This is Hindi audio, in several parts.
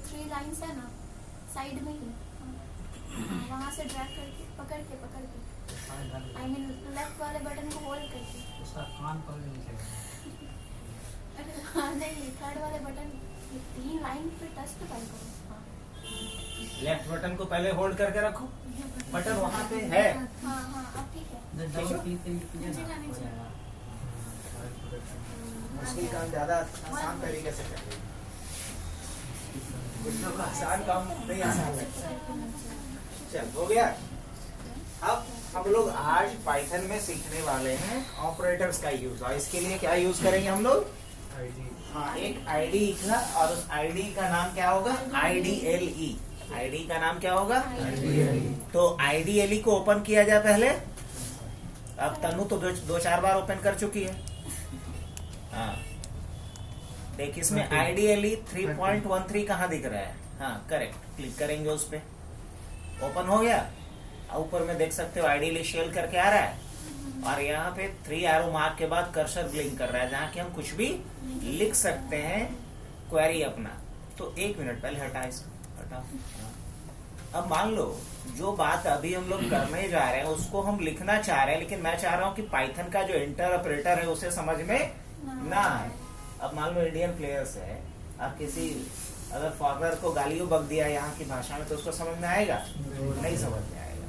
3 लाइंस है ना साइड में ही, वहाँ से ड्रैग करके पकड़ के आई मीन लेफ्ट वाले बटन को होल्ड करके, उसका कान पर नीचे अरे हाँ नहीं, थर्ड वाले बटन 3 लाइन पे टच तो करो। हाँ लेफ्ट बटन को पहले होल्ड करके रखो, बटन वहाँ पे है। हाँ हाँ अब ठीक है। डबल क्लिक करके नीचे ना जाने हो से। जाएगा। मुश्किल काम ज्यादा आसान तरीके से करें, कुछ लोग को आसान काम नहीं आसान लगता है। चल हो गया। अब हम लोग आज पाइथन में सीखने वाले हैं ऑपरेटर्स का यूज, और इसके लिए क्या यूज करेंगे हम लोग? हाँ, एक आईडी लिखना, और उस आईडी का नाम क्या होगा? IDLE। आईडी का नाम क्या होगा? तो IDLE को ओपन किया जाए पहले। अब तनु तो दो चार बार ओपन कर चुकी है। हाँ देख, इसमें IDLE 3.13 कहाँ दिख रहा है? हाँ करेक्ट, क्लिक करेंगे उस पे, ओपन हो गया। ऊपर में देख सकते हो IDLE शेल करके आ रहा है, और यहाँ पे 3 एरो मार्क के बाद कर्सर ब्लिंक कर रहा है, जहाँ कि हम कुछ भी लिख सकते हैं क्वेरी अपना। तो 1 मिनट पहले हटा इसको, हटाओ। अब मान लो जो बात अभी हम लोग करने जा रहे हैं उसको हम लिखना चाह रहे हैं, लेकिन मैं चाह रहा हूँ कि पाइथन का जो इंटर ऑपरेटर है उसे समझ में ना आए। अब मान लो इंडियन प्लेयर्स है, आप किसी अगर फॉरनर को गालियों बक दिया यहाँ की भाषा में, तो उसको समझ में आएगा? नहीं समझ में आएगा।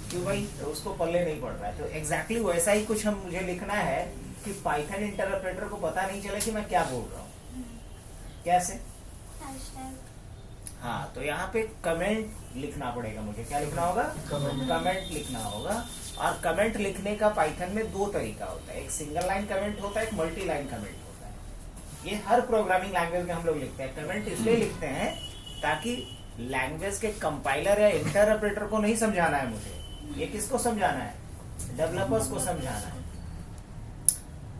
क्यों भाई? तो उसको पल्ले नहीं पड़ रहा है। तो एग्जैक्टली वैसा ही कुछ हम मुझे लिखना है कि पाइथन इंटरप्रेटर को पता नहीं चले कि मैं क्या बोल रहा हूँ। कैसे? हाँ, तो यहाँ पे कमेंट लिखना पड़ेगा मुझे। क्या लिखना होगा? कमेंट लिखना होगा। और कमेंट लिखने का पाइथन में 2 तरीका होता है, एक सिंगल लाइन कमेंट होता है, एक मल्टी लाइन कमेंट होता है। ये हर प्रोग्रामिंग लैंग्वेज में हम लोग लिखते हैं। कमेंट इसलिए लिखते हैं ताकि लैंग्वेज के कंपाइलर या इंटरप्रेटर को नहीं समझाना है मुझे, ये किसको समझाना है? डेवलपर्स को समझाना है।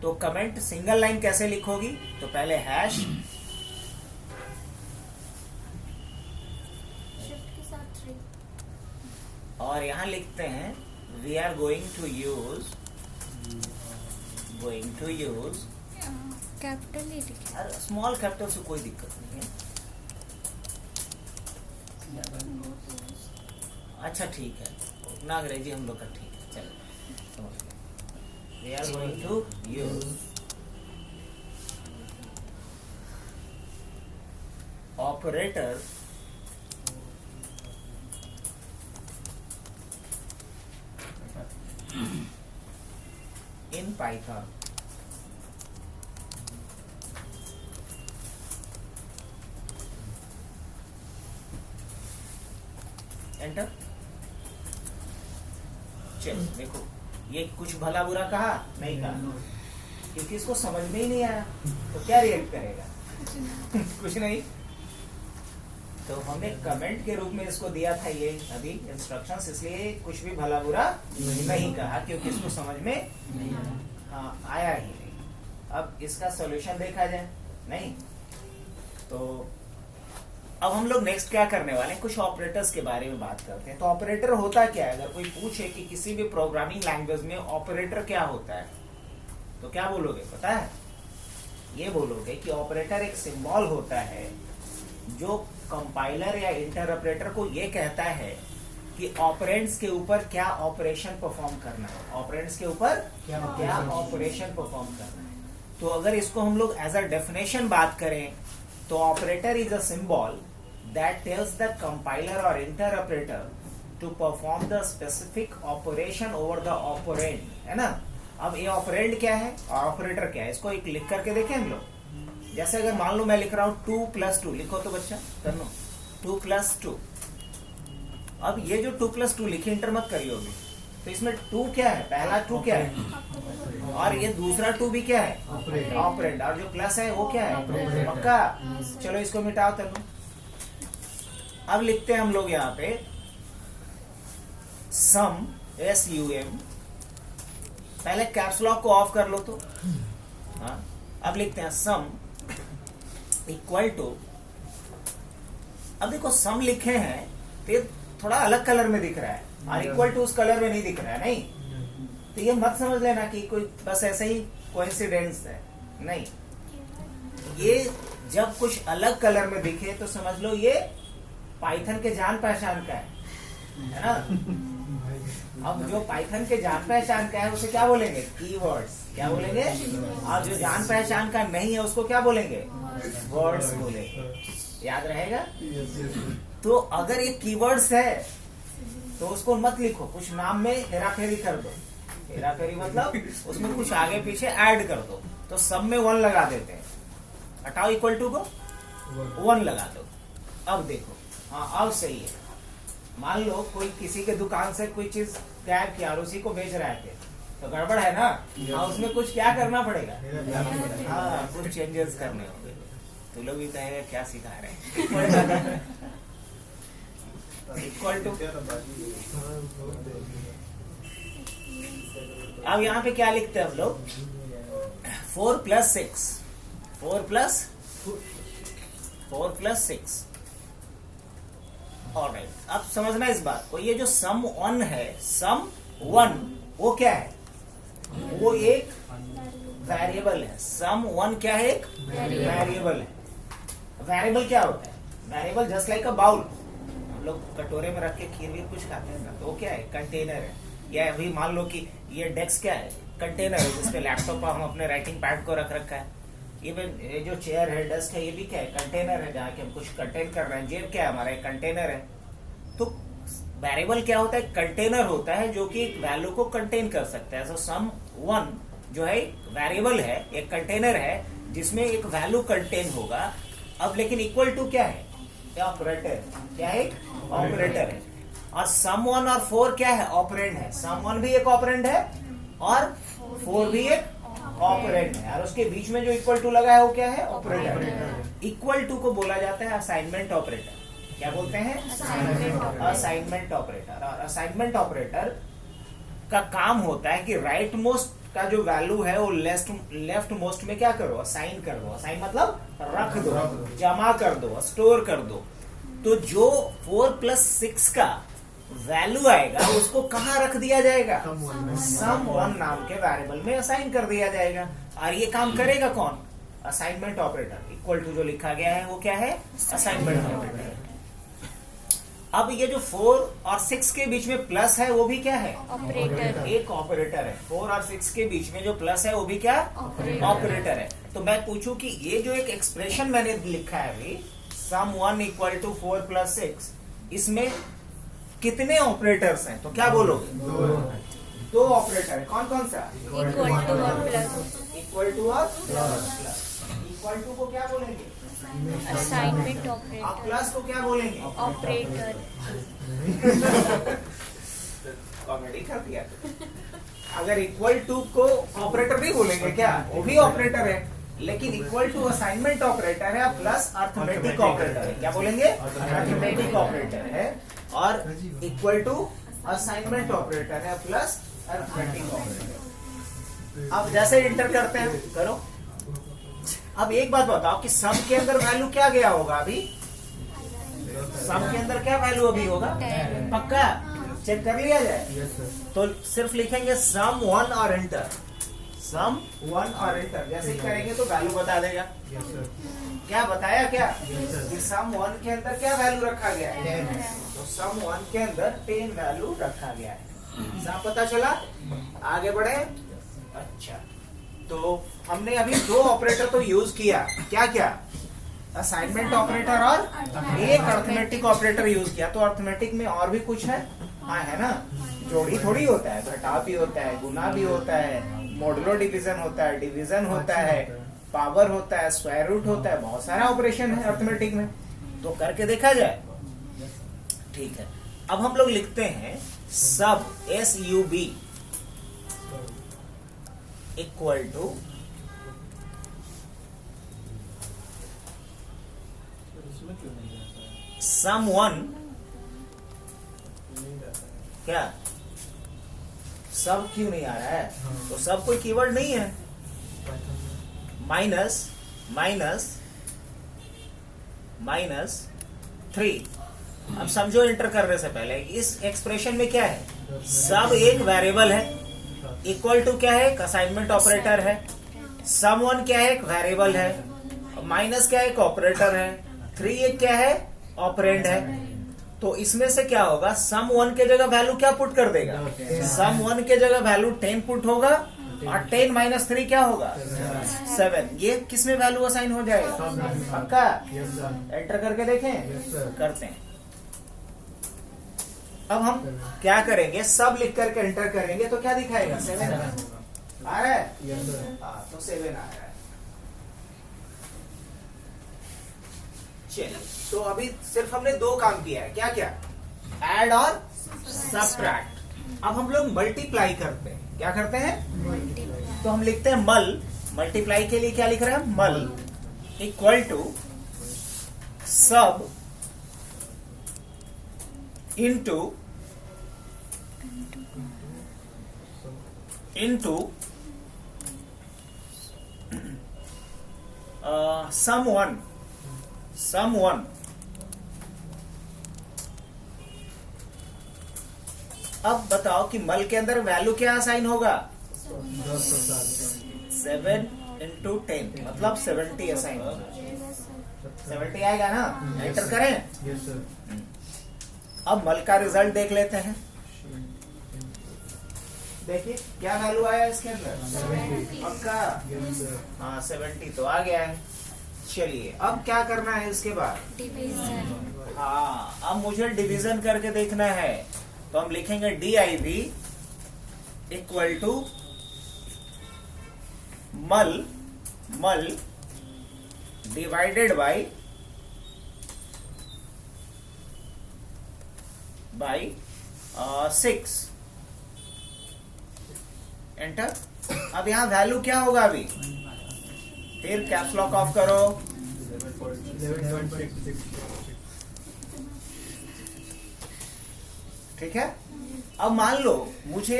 तो कमेंट सिंगल लाइन कैसे लिखोगी? तो पहले हैश, शिफ्ट के साथ 3, और यहां लिखते हैं we are going to use capital ही लिखा है। स्मॉल कैपिटल से कोई दिक्कत नहीं है। अच्छा ठीक है, उतना अंग्रेजी हम लोग का ठीक है, चलो समझ गए। We are going to use operator in Python. Enter. चलो देखो, ये कुछ भला बुरा कहा नहीं कहा, क्योंकि इसको समझ में ही नहीं आया, तो क्या रिएक्ट करेगा? कुछ नहीं। तो हमने कमेंट के रूप में इसको दिया था ये अभी इंस्ट्रक्शंस, इसलिए कुछ भी भला बुरा नहीं कहा, क्योंकि इसको समझ में हाँ आया ही नहीं। अब इसका सॉल्यूशन देखा जाए। नहीं तो अब हम लोग नेक्स्ट क्या करने वाले हैं, कुछ ऑपरेटर्स के बारे में बात करते हैं। तो ऑपरेटर होता क्या है? अगर कोई पूछे कि किसी भी प्रोग्रामिंग लैंग्वेज में ऑपरेटर क्या होता है, तो क्या बोलोगे पता है? ये बोलोगे कि ऑपरेटर एक सिंबल होता है जो कंपाइलर या इंटरप्रेटर को ये कहता है कि ऑपरेंड्स के ऊपर क्या ऑपरेशन परफॉर्म करना है, ऑपरेंड्स के ऊपर क्या ऑपरेशन परफॉर्म करना है। तो अगर इसको हम लोग एज अ डेफिनेशन बात करें, तो operator is a symbol that tells the compiler और interpreter to perform the specific operation over the operand, है ना। अब ये ऑपरेंड क्या है और ऑपरेटर क्या है, इसको एक लिख करके देखें हम लोग। जैसे अगर मान लो मैं लिख रहा हूं 2 + 2, लिखो तो बच्चा करनो 2 + 2। अब ये जो 2 + 2 लिखी इंटर मत करिए होगी, तो इसमें 2 क्या है? पहला 2 क्या है? और ये दूसरा 2 भी क्या है? ऑपरेंड। और जो प्लस है वो क्या है? पक्का। चलो इसको मिटाओ तनु। अब लिखते हैं हम लोग यहाँ पे सम, SUM। पहले कैप्स लॉक को ऑफ कर लो तो हाँ। अब लिखते हैं सम इक्वल टू, अब देखो सम लिखे हैं तो ये थोड़ा अलग कलर में दिख रहा है, और इक्वल टू उस कलर में नहीं दिख रहा है। नहीं तो ये मत समझ लेना कि कोई बस ऐसे ही कोइंसिडेंस है, नहीं। ये जब कुछ अलग कलर में दिखे तो समझ लो ये पाइथन के जान पहचान का है ना। अब जो पाइथन के जान पहचान का है उसे क्या बोलेंगे? कीवर्ड्स। क्या बोलेंगे? और जो जान पहचान का नहीं है उसको क्या बोलेंगे? वर्ड्स बोलेंगे। याद रहेगा? तो अगर ये कीवर्ड्स है तो उसको मत लिखो, कुछ नाम में हेराफेरी कर दो। हेराफेरी मतलब उसमें कुछ आगे पीछे ऐड कर दो। तो सब में 1 लगा देते हैं, हटाओ इक्वल टू को 1 लगा दो। अब देखो, हाँ अब सही है। मान लो कोई किसी के दुकान से कोई चीज गायब किया और उसी को बेच रहे थे, तो गड़बड़ है ना। हाँ, उसमें कुछ क्या करना पड़ेगा? हाँ, कुछ चेंजेस करने होंगे। तो लोग भी कहेंगे क्या सिखा रहे हैं। इक्वल टू, अब यहाँ पे क्या लिखते हैं हम लोग? 4 + 6, 4 + 6। ऑलराइट, अब समझना इस बात को, ये जो सम 1 है, सम 1 वो क्या है? वो एक वेरिएबल है। सम 1 क्या है? एक वेरिएबल है। वेरिएबल क्या होता है? Variable just like a bowl. हम लोग कटोरे में रख के खीर भी कुछ खाते हैं ना, तो वो क्या है? कंटेनर है। या अभी मान लो कि ये डेस्क क्या है? कंटेनर है, जिसपे लैपटॉप पर हम अपने राइटिंग पैड को रख रखा है। ये जो चेयर है, डेस्क है, ये भी क्या है? कंटेनर है, जहाँ के हम कुछ कंटेन कर रहे हैं। जेब क्या है हमारा? एक कंटेनर है। तो वेरिएबल क्या होता है? कंटेनर होता है जो कि एक वैल्यू को कंटेन कर सकता है। सो सम 1 जो है वेरिएबल है, एक कंटेनर है जिसमें एक वैल्यू कंटेन होगा। अब लेकिन इक्वल टू क्या है? ऑपरेटर। क्या है? ऑपरेटर है। और सम 1 और 4 क्या है? ऑपरेंड है। सम 1 भी एक ऑपरेंड है और 4 भी एक ऑपरेंड है, और उसके बीच में जो इक्वल टू लगा है वो क्या है? ऑपरेटर। इक्वल टू को बोला जाता है असाइनमेंट ऑपरेटर। क्या बोलते हैं? Assignment operator. और असाइनमेंट ऑपरेटर का काम होता है कि राइट मोस्ट का जो वैल्यू है वो लेफ्ट मोस्ट में क्या करो? असाइन कर दो। असाइन मतलब रख दो, जमा कर दो, स्टोर कर दो। तो जो 4 + 6 का वैल्यू आएगा उसको कहाँ रख दिया जाएगा? सम 1 नाम के वेरिएबल में असाइन कर दिया जाएगा। और ये काम करेगा कौन? Assignment operator. इक्वल टू जो लिखा गया है वो क्या है? Assignment operator. अब ये जो 4 और 6 के बीच में प्लस है वो भी क्या है? ऑपरेटर। एक ऑपरेटर है। 4 और 6 के बीच में जो प्लस है वो भी क्या? ऑपरेटर है। तो मैं पूछूं कि ये जो एक एक्सप्रेशन मैंने लिखा है अभी, सम 1 = 4 + 6, इसमें कितने ऑपरेटर्स हैं? तो क्या बोलोगे? 2 ऑपरेटर है। कौन कौन सा? इक्वल टू और प्लस। इक्वल टू और प्लस। इक्वल टू को क्या बोलेंगे? असाइनमेंट और ऑपरेटर। प्लस को क्या बोलेंगे? ऑपरेटर। कॉमेडी कर दिया। अगर इक्वल टू को ऑपरेटर भी बोलेंगे क्या? वो भी ऑपरेटर है, लेकिन इक्वल टू असाइनमेंट ऑपरेटर है, प्लस अर्थमेटिक ऑपरेटर है। क्या बोलेंगे? अर्थमेटिक ऑपरेटर है। और इक्वल टू असाइनमेंट ऑपरेटर है प्लस अर्थमेटिक ऑपरेटर। अब जैसे इंटर करते हैं, करो। अब एक बात बताओ कि सम के अंदर वैल्यू क्या गया होगा? अभी सम के अंदर क्या वैल्यू अभी होगा? पक्का? चेक कर लिया जाए। तो सिर्फ लिखेंगे सम 1 और एंटर। सम 1 और एंटर जैसे ही करेंगे तो वैल्यू बता देगा। क्या बताया? क्या कि सम 1 के अंदर क्या वैल्यू रखा गया है? तो सम 1 के अंदर 10 वैल्यू रखा गया है। सब पता चला? आगे बढ़े। अच्छा, तो हमने अभी 2 ऑपरेटर तो यूज किया। क्या क्या? असाइनमेंट ऑपरेटर और एक अर्थमेटिक ऑपरेटर यूज किया। तो अर्थमेटिक में और भी कुछ है? हाँ, है ना। जोड़ी थोड़ी होता है, घटाव भी होता है, गुना भी होता है, मॉडुलो डिवीजन होता है, डिवीजन होता है, पावर होता है, स्क्वायर रूट होता है। बहुत सारा ऑपरेशन है अर्थमेटिक में, तो करके देखा जाए। ठीक है, अब हम लोग लिखते हैं सब SUB इक्वल टू सम 1 क्या? सब क्यों नहीं आ रहा है? तो सब कोई कीवर्ड नहीं है। Minus minus minus 3। अब समझो, इंटर करने से पहले इस एक्सप्रेशन में क्या है? सब एक वेरिएबल है। इक्वल टू क्या है? एक असाइनमेंट ऑपरेटर है। सम 1 क्या है? एक वेरिएबल है। माइनस क्या है, एक ऑपरेटर है, 3 एक क्या है, ऑपरेंड है। तो इसमें से क्या होगा, सम 1 के जगह वैल्यू क्या पुट कर देगा, सम 1 के जगह वैल्यू 10 पुट होगा और 10 माइनस 3 क्या होगा, 7। ये किसमें वैल्यू असाइन हो जाएगा, पक्का। एंटर करके देखें, करते हैं। अब हम क्या करेंगे, सब लिख करके एंटर करेंगे तो क्या दिखाएगा, 7 आ रहा है, हाँ तो 7 आ रहा है। चलिए, तो अभी सिर्फ हमने 2 काम किया है, क्या क्या, ऐड और सब्ट्रैक्ट। अब हम लोग मल्टीप्लाई करते हैं, क्या करते हैं, तो हम लिखते हैं मल, मल्टीप्लाई के लिए क्या लिख रहे हैं, मल इक्वल टू सब इनटू सम 1, सम 1। अब बताओ कि मल के अंदर वैल्यू क्या असाइन होगा, 7 इंटू 10 मतलब 70 असाइन होगा, 70 आएगा ना, एंटर करें। अब मल का रिजल्ट देख लेते हैं, देखिए क्या वैल्यू आया इसके अंदर, पक्का, हाँ 70 तो आ गया है। चलिए अब क्या करना है इसके बाद, डिवीजन। हाँ अब मुझे डिवीजन करके देखना है, तो हम लिखेंगे DIV इक्वल टू मल डिवाइडेड बाई 6, एंटर। अब यहां वैल्यू क्या होगा, अभी फिर कैप्स लॉक ऑफ करो, ठीक है। अब मान लो मुझे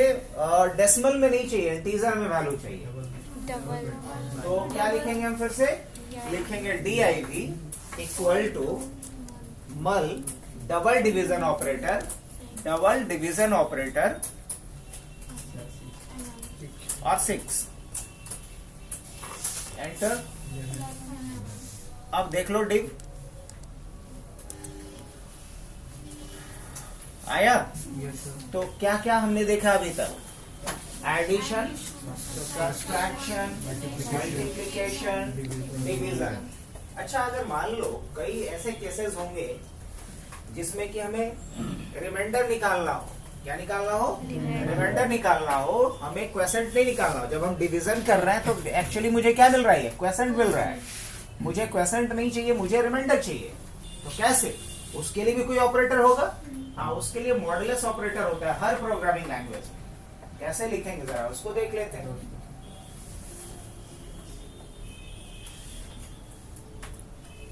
डेसिमल में नहीं चाहिए, इंटीजर में वैल्यू चाहिए, तो क्या लिखेंगे हम, फिर से लिखेंगे DIV इक्वल टू मल डबल डिवीजन ऑपरेटर और 6, एंटर। अब देख लो डिव आया, तो क्या क्या हमने देखा अभी तक, एडिशन, सब्ट्रैक्शन, मल्टीप्लिकेशन, डिवीजन। अच्छा अगर मान लो कई ऐसे केसेस होंगे जिसमें कि हमें रिमाइंडर निकालना हो, क्या निकालना हो, रिमाइंडर निकालना हो, हमें क्वेसेंट नहीं निकालना हो। जब हम डिवीजन कर रहे हैं तो एक्चुअली मुझे क्या मिल रहा है, क्वेसेंट मिल रहा है, मुझे क्वेसेंट नहीं चाहिए, मुझे रिमाइंडर चाहिए। तो कैसे, उसके लिए भी कोई ऑपरेटर होगा, हाँ उसके लिए मॉडुलस ऑपरेटर होता है हर प्रोग्रामिंग लैंग्वेज में। कैसे लिखेंगे जरा उसको देख लेते हैं।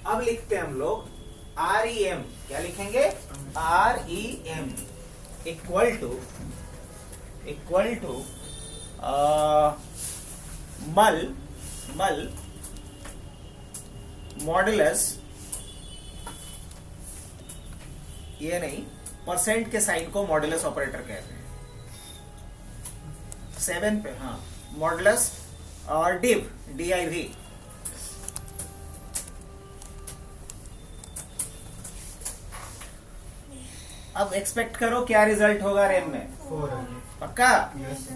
अब लिखते हैं हम लोग REM, क्या लिखेंगे, REM इक्वल टू मल मॉडुलस, ये नहीं, परसेंट के साइन को मॉडुलस ऑपरेटर कहते हैं, 7 पे, हाँ मॉडुलस और डिव DIV। अब एक्सपेक्ट करो क्या रिजल्ट होगा रैम में, 4 पक्का,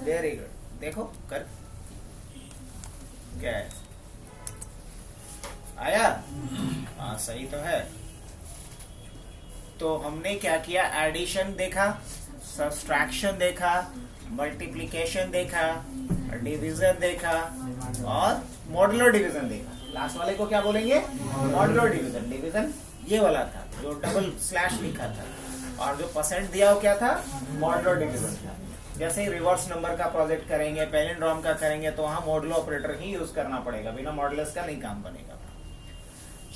वेरी गुड। देखो कर क्या है, आया, हाँ सही तो है। तो हमने क्या किया, एडिशन देखा, सब्ट्रैक्शन देखा, मल्टीप्लिकेशन देखा, डिवीजन देखा और मॉडुलर डिवीजन देखा। लास्ट वाले को क्या बोलेंगे, मॉडुलर डिवीजन। डिवीजन ये वाला था जो डबल स्लैश लिखा था, और जो परसेंट दिया वो क्या था, मॉडुलर डिवीजन था। जैसे ही रिवर्स नंबर का प्रोजेक्ट करेंगे, पैलिंड्रोम का करेंगे, तो वहां मॉडुलर ऑपरेटर ही यूज करना पड़ेगा, बिना मॉडुलस का नहीं काम बनेगा।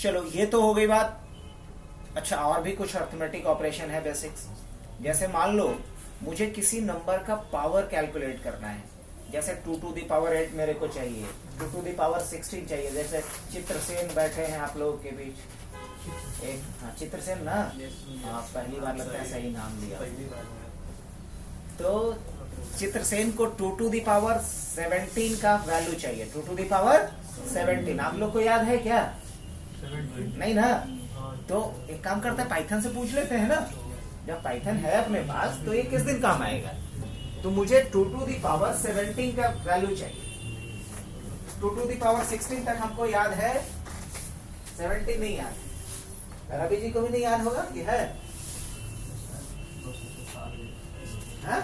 चलो ये तो हो गई बात। अच्छा और भी कुछ अर्थमेटिक ऑपरेशन है बेसिक्स, जैसे मान लो मुझे किसी नंबर का पावर कैलकुलेट करना है, जैसे 2 to the power 8 मेरे को चाहिए, 2 to the power 16 चाहिए। जैसे चित्रसेन बैठे हैं आप लोगों के बीच, एक, हाँ चित्रसेन ना, हाँ पहली बार लगता है सही नाम लिया। तो चित्रसेन को 2 to the power 17 का वैल्यू चाहिए, 2 to the power 17। आप लोग को याद है क्या, नहीं ना, तो एक काम करते हैं पाइथन से पूछ लेते हैं ना। जब पाइथन है अपने पास तो ये किस दिन काम आएगा। तो मुझे 2 to the power 17 का वैल्यू चाहिए। 2 to the power 16 तक हमको याद है, 17 नहीं याद। रवि जी को भी नहीं याद होगा कि है? हाँ?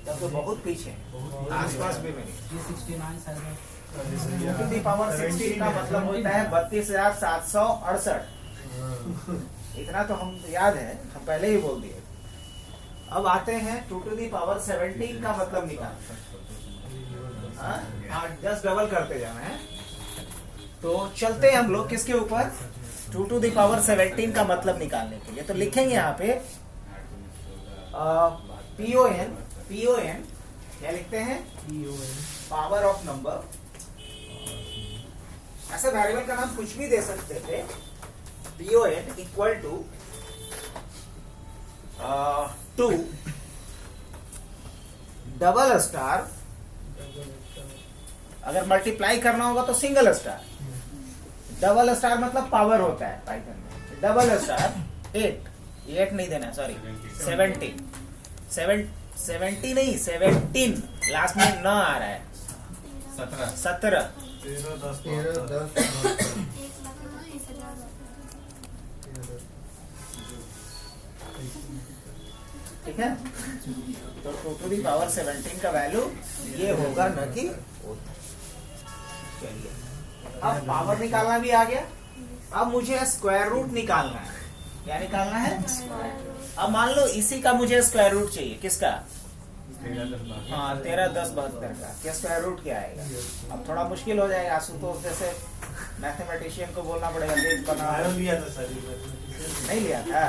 तब तो बहुत पीछे, आसपास भी नहीं। 69 शायद 2 to the power 16 का मतलब होता है 32,768। इतना तो हम याद है, हम पहले ही बोल दिए। अब आते हैं 2 to the power 17 का मतलब निकाल। हाँ, जस्ट डबल करते जाना है। तो चलते हैं हम लोग किसके ऊपर, 2 to the power 17 का मतलब निकालने के लिए। तो लिखेंगे यहाँ पे PON क्या लिखते हैं, पावर ऑफ नंबर। ऐसे वेरिएबल का नाम कुछ भी दे सकते थे। PON equal to 2 double star, अगर मल्टीप्लाई करना होगा तो सिंगल स्टार। डबल स्टार मतलब पावर होता है पाइथन में। डबल स्टार 8 नहीं देना, सॉरी 70 नहीं 17, लास्ट में न आ रहा है। 17 ठीक है। तो 2 to the power 17 का वैल्यू ये होगा, न कि। चलिए, अब पावर निकालना भी आ गया। अब मुझे स्क्वायर रूट निकालना है। क्या निकालना है? अब मान लो इसी का मुझे स्क्वायर रूट चाहिए। किसका? हाँ, 13, 10, 72 का। क्या स्क्वायर रूट क्या आएगा? अब थोड़ा मुश्किल हो जाएगा, आशुतोष जैसे मैथमेटिशियन को बोलना पड़ेगा। नहीं लिया था?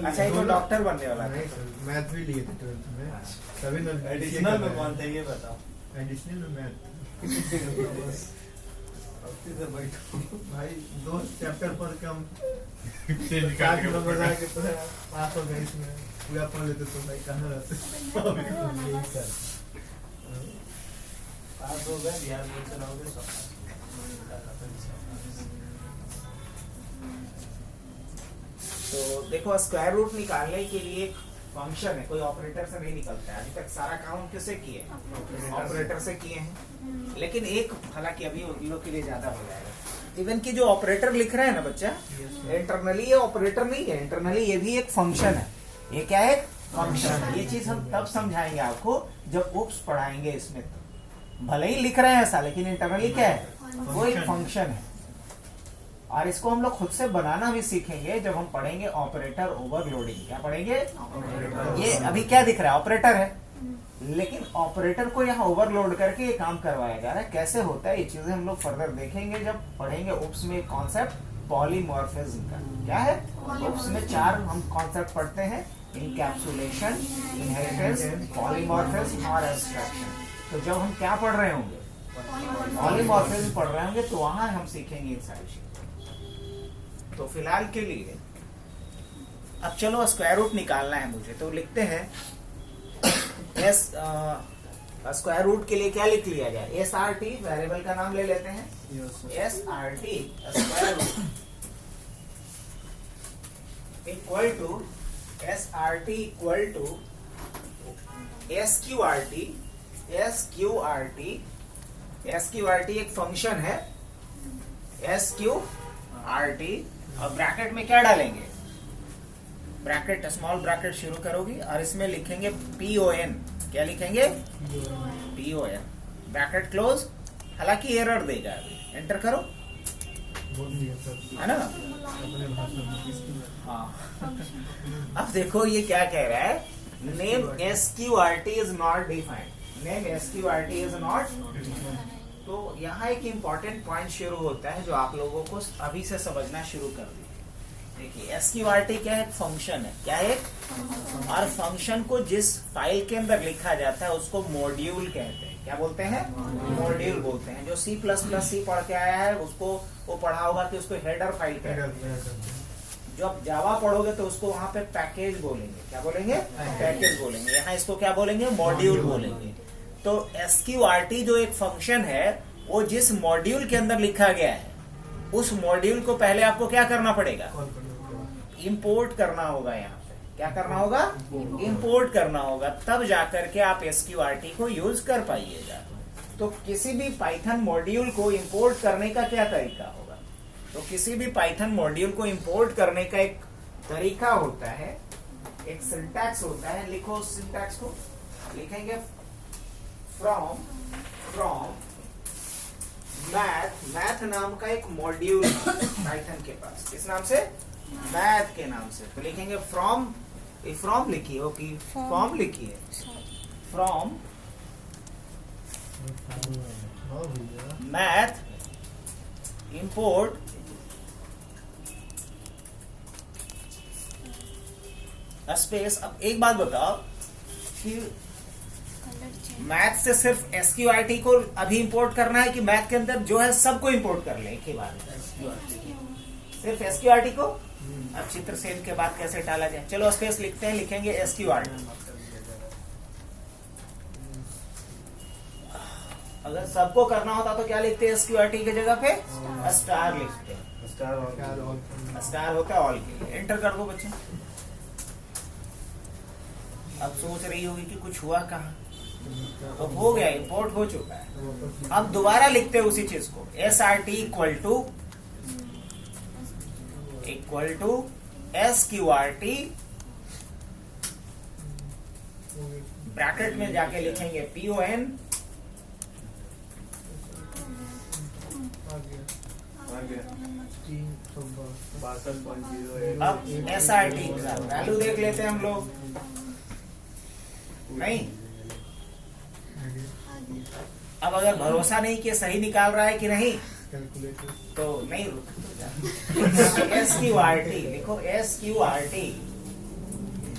अच्छा, ये तो डॉक्टर बनने वाला था। मैथ भी लिए थे 12th में, तभी ना एडिशनल में कौन थे ये बताओ। एडिशनल में मैथ भाई 2 चैप्टर पर कम बजा के तो पास हो गए। इसमें पूरा पढ़ लेते तो भाई कहाँ रहते। पास हो गए, बिहार बोर्ड से रहोगे। तो देखो, स्क्वायर रूट निकालने के लिए एक फंक्शन है, कोई ऑपरेटर से नहीं निकलता है। अभी तक सारा काम किससे किए? ऑपरेटर से किए हैं। लेकिन एक, हालांकि अभी उन लोग के लिए ज्यादा हो जाएगा। इवन की जो ऑपरेटर लिख रहा है ना बच्चा, इंटरनली ये ऑपरेटर नहीं है, इंटरनली ये भी एक फंक्शन है। ये क्या है? फंक्शन। ये चीज हम तब समझाएंगे आपको जब ओप्स पढ़ाएंगे इसमें। तो भले ही लिख रहे हैं ऐसा, लेकिन इंटरनली क्या है? वो एक फंक्शन है। और इसको हम लोग खुद से बनाना भी सीखेंगे जब हम पढ़ेंगे ऑपरेटर ओवरलोडिंग। क्या पढ़ेंगे? ये अभी क्या दिख रहा है? ऑपरेटर है, लेकिन ऑपरेटर को यहाँ ओवरलोड करके ये काम करवाया जा रहा है। कैसे होता है ये चीजें हम लोग फर्दर देखेंगे जब पढ़ेंगे ओप्स में। कॉन्सेप्ट पॉलीमॉर्फिज्म का क्या है? ओप्स में 4 हम कॉन्सेप्ट पढ़ते हैं, इनकैप्सुलेशन, इनहेरिटेंस, पॉलीमॉर्फिज्म और एब्स्ट्रैक्शन। तो जब हम क्या पढ़ रहे होंगे? पॉलीमॉर्फिज्म पढ़ रहे होंगे, तो वहां हम सीखेंगे इन सारी चीजें। तो फिलहाल के लिए अब चलो स्क्वायर रूट निकालना है मुझे। तो लिखते हैं स्क्वायर रूट के लिए क्या लिख लिया जाए? SRT, वेरिएबल का नाम ले लेते हैं। SRT square root equal to SRT equal to SQRT। SQRT एक फंक्शन है, SQRT। और ब्रैकेट में क्या डालेंगे? ब्रैकेट, स्मॉल ब्रैकेट शुरू करोगी और इसमें लिखेंगे PON। क्या लिखेंगे? PON, bracket close. हालांकि एरर देगा, अभी एंटर करो, है ना? हाँ। अब देखो ये क्या कह रहा है, name SQRT is not defined. Name SQRT is not. तो यहाँ एक इम्पॉर्टेंट पॉइंट शुरू होता है जो आप लोगों को अभी से समझना शुरू कर दिया। देखिए, SQRT क्या है? फंक्शन है। क्या है? और फंक्शन को जिस फाइल के अंदर लिखा जाता है उसको मॉड्यूल कहते हैं। क्या बोलते हैं? मॉड्यूल बोलते हैं। जो C++ पढ़ के आया है उसको वो पढ़ा होगा कि उसको हेडर फाइल कहते हैं। जो आप जावा पढ़ोगे तो उसको वहां पे पैकेज बोलेंगे। क्या बोलेंगे? पैकेज बोलेंगे। यहाँ इसको क्या बोलेंगे? मॉड्यूल बोलेंगे। तो SQRT जो एक फंक्शन है, वो जिस मॉड्यूल के अंदर लिखा गया है उस मॉड्यूल को पहले आपको क्या करना पड़ेगा, कॉल करना पड़ेगा। इंपोर्ट करना होगा। यहाँ पे क्या करना होगा, इंपोर्ट करना होगा, तब जाकर के आप SQRT को यूज कर पाइएगा। तो किसी भी पाइथन मॉड्यूल को इंपोर्ट करने का क्या तरीका होगा, तो किसी भी पाइथन मॉड्यूल को इंपोर्ट करने का एक तरीका होता है, एक सिंटैक्स होता है। लिखो उस सिंटैक्स को, लिखेंगे फ्रॉम मैथ नाम का एक मॉड्यूल पाइथन के पास, किस नाम से, मैथ के नाम से। तो लिखेंगे फ्रॉम लिखिए, ओके, फ्रॉम लिखिए, फ्रॉम हाँ भैया, मैथ इंपोर्ट स्पेस। अब एक बात बताओ कि कलर चेंज मैथ से सिर्फ SQRT को अभी इंपोर्ट करना है कि मैथ के अंदर जो है सबको इंपोर्ट कर ले एक ही बार, सिर्फ SQRT को। अब चित्रसेन के बाद कैसे टाला जाए, चलो स्पेस लिखते हैं, लिखेंगे SQRT। अगर सबको करना होता तो क्या लिखते हैं, SQRT की जगह पे स्टार लिखते हैं, स्टार और स्टार होता है ऑल के लिए। एंटर कर दो बच्चे। अब सोच रही होगी कि कुछ हुआ कहाँ, तो हो गया, इंपोर्ट हो चुका है। अब दोबारा लिखते हैं उसी चीज को, SRT equal to SQRT, bracket में जाके लिखेंगे PON, आ गया 62.08। अब SRT का वैल्यू देख लेते हैं हम लोग, नहीं। अब अगर भरोसा नहीं कि सही निकाल रहा है कि नहीं, कैलकुलेटर तो नहीं SQRT लिखो, SQRT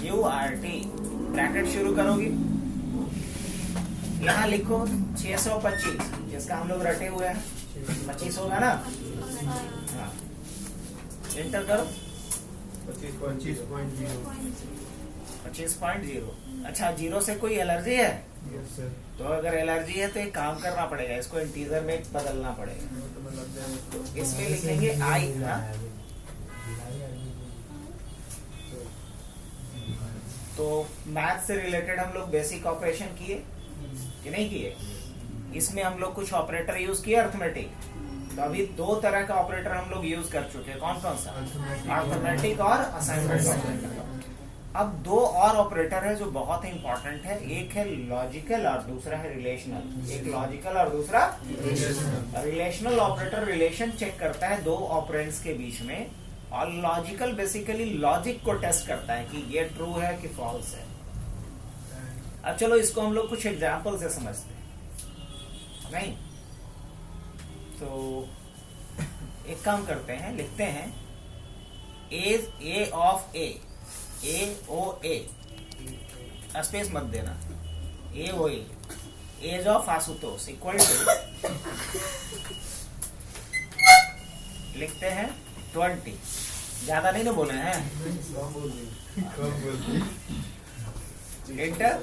URT, ब्रैकेट शुरू करोगे, यहाँ लिखो 625, जिसका हम लोग रटे हुए हैं 25 होगा ना, हाँ, एंटर करो। 25.0। 25.0। अच्छा, जीरो से कोई एलर्जी है, यस सर। तो अगर एलर्जी है तो एक काम करना पड़ेगा, इसको इंटीजर में बदलना पड़ेगा। तो मैं लग जाएगा इसमें लिखेंगे आई, तो मैथ से रिलेटेड हम लोग बेसिक ऑपरेशन किए कि नहीं किए। इसमें हम लोग कुछ ऑपरेटर यूज किए अर्थमेटिक, तो अभी दो तरह का ऑपरेटर हम लोग यूज कर चुके हैं। कौन कौन सा, अर्थमेटिक और असाइनमेंट ऑपरेटर। अब दो और ऑपरेटर है जो बहुत ही इंपॉर्टेंट है, एक है लॉजिकल और दूसरा है रिलेशनल। एक लॉजिकल और दूसरा रिलेशनल। ऑपरेटर रिलेशन चेक करता है दो ऑपरेंड्स के बीच में, और लॉजिकल बेसिकली लॉजिक को टेस्ट करता है कि ये ट्रू है कि फॉल्स है। अब चलो इसको हम लोग कुछ एग्जाम्पल से समझते हैं, नहीं तो एक काम करते हैं, लिखते हैं A of A, AOA, space मत देना, AOA, age of Ashutosh equal to, लिखते हैं 20, ज्यादा नहीं ना बोले हैं, एंटर।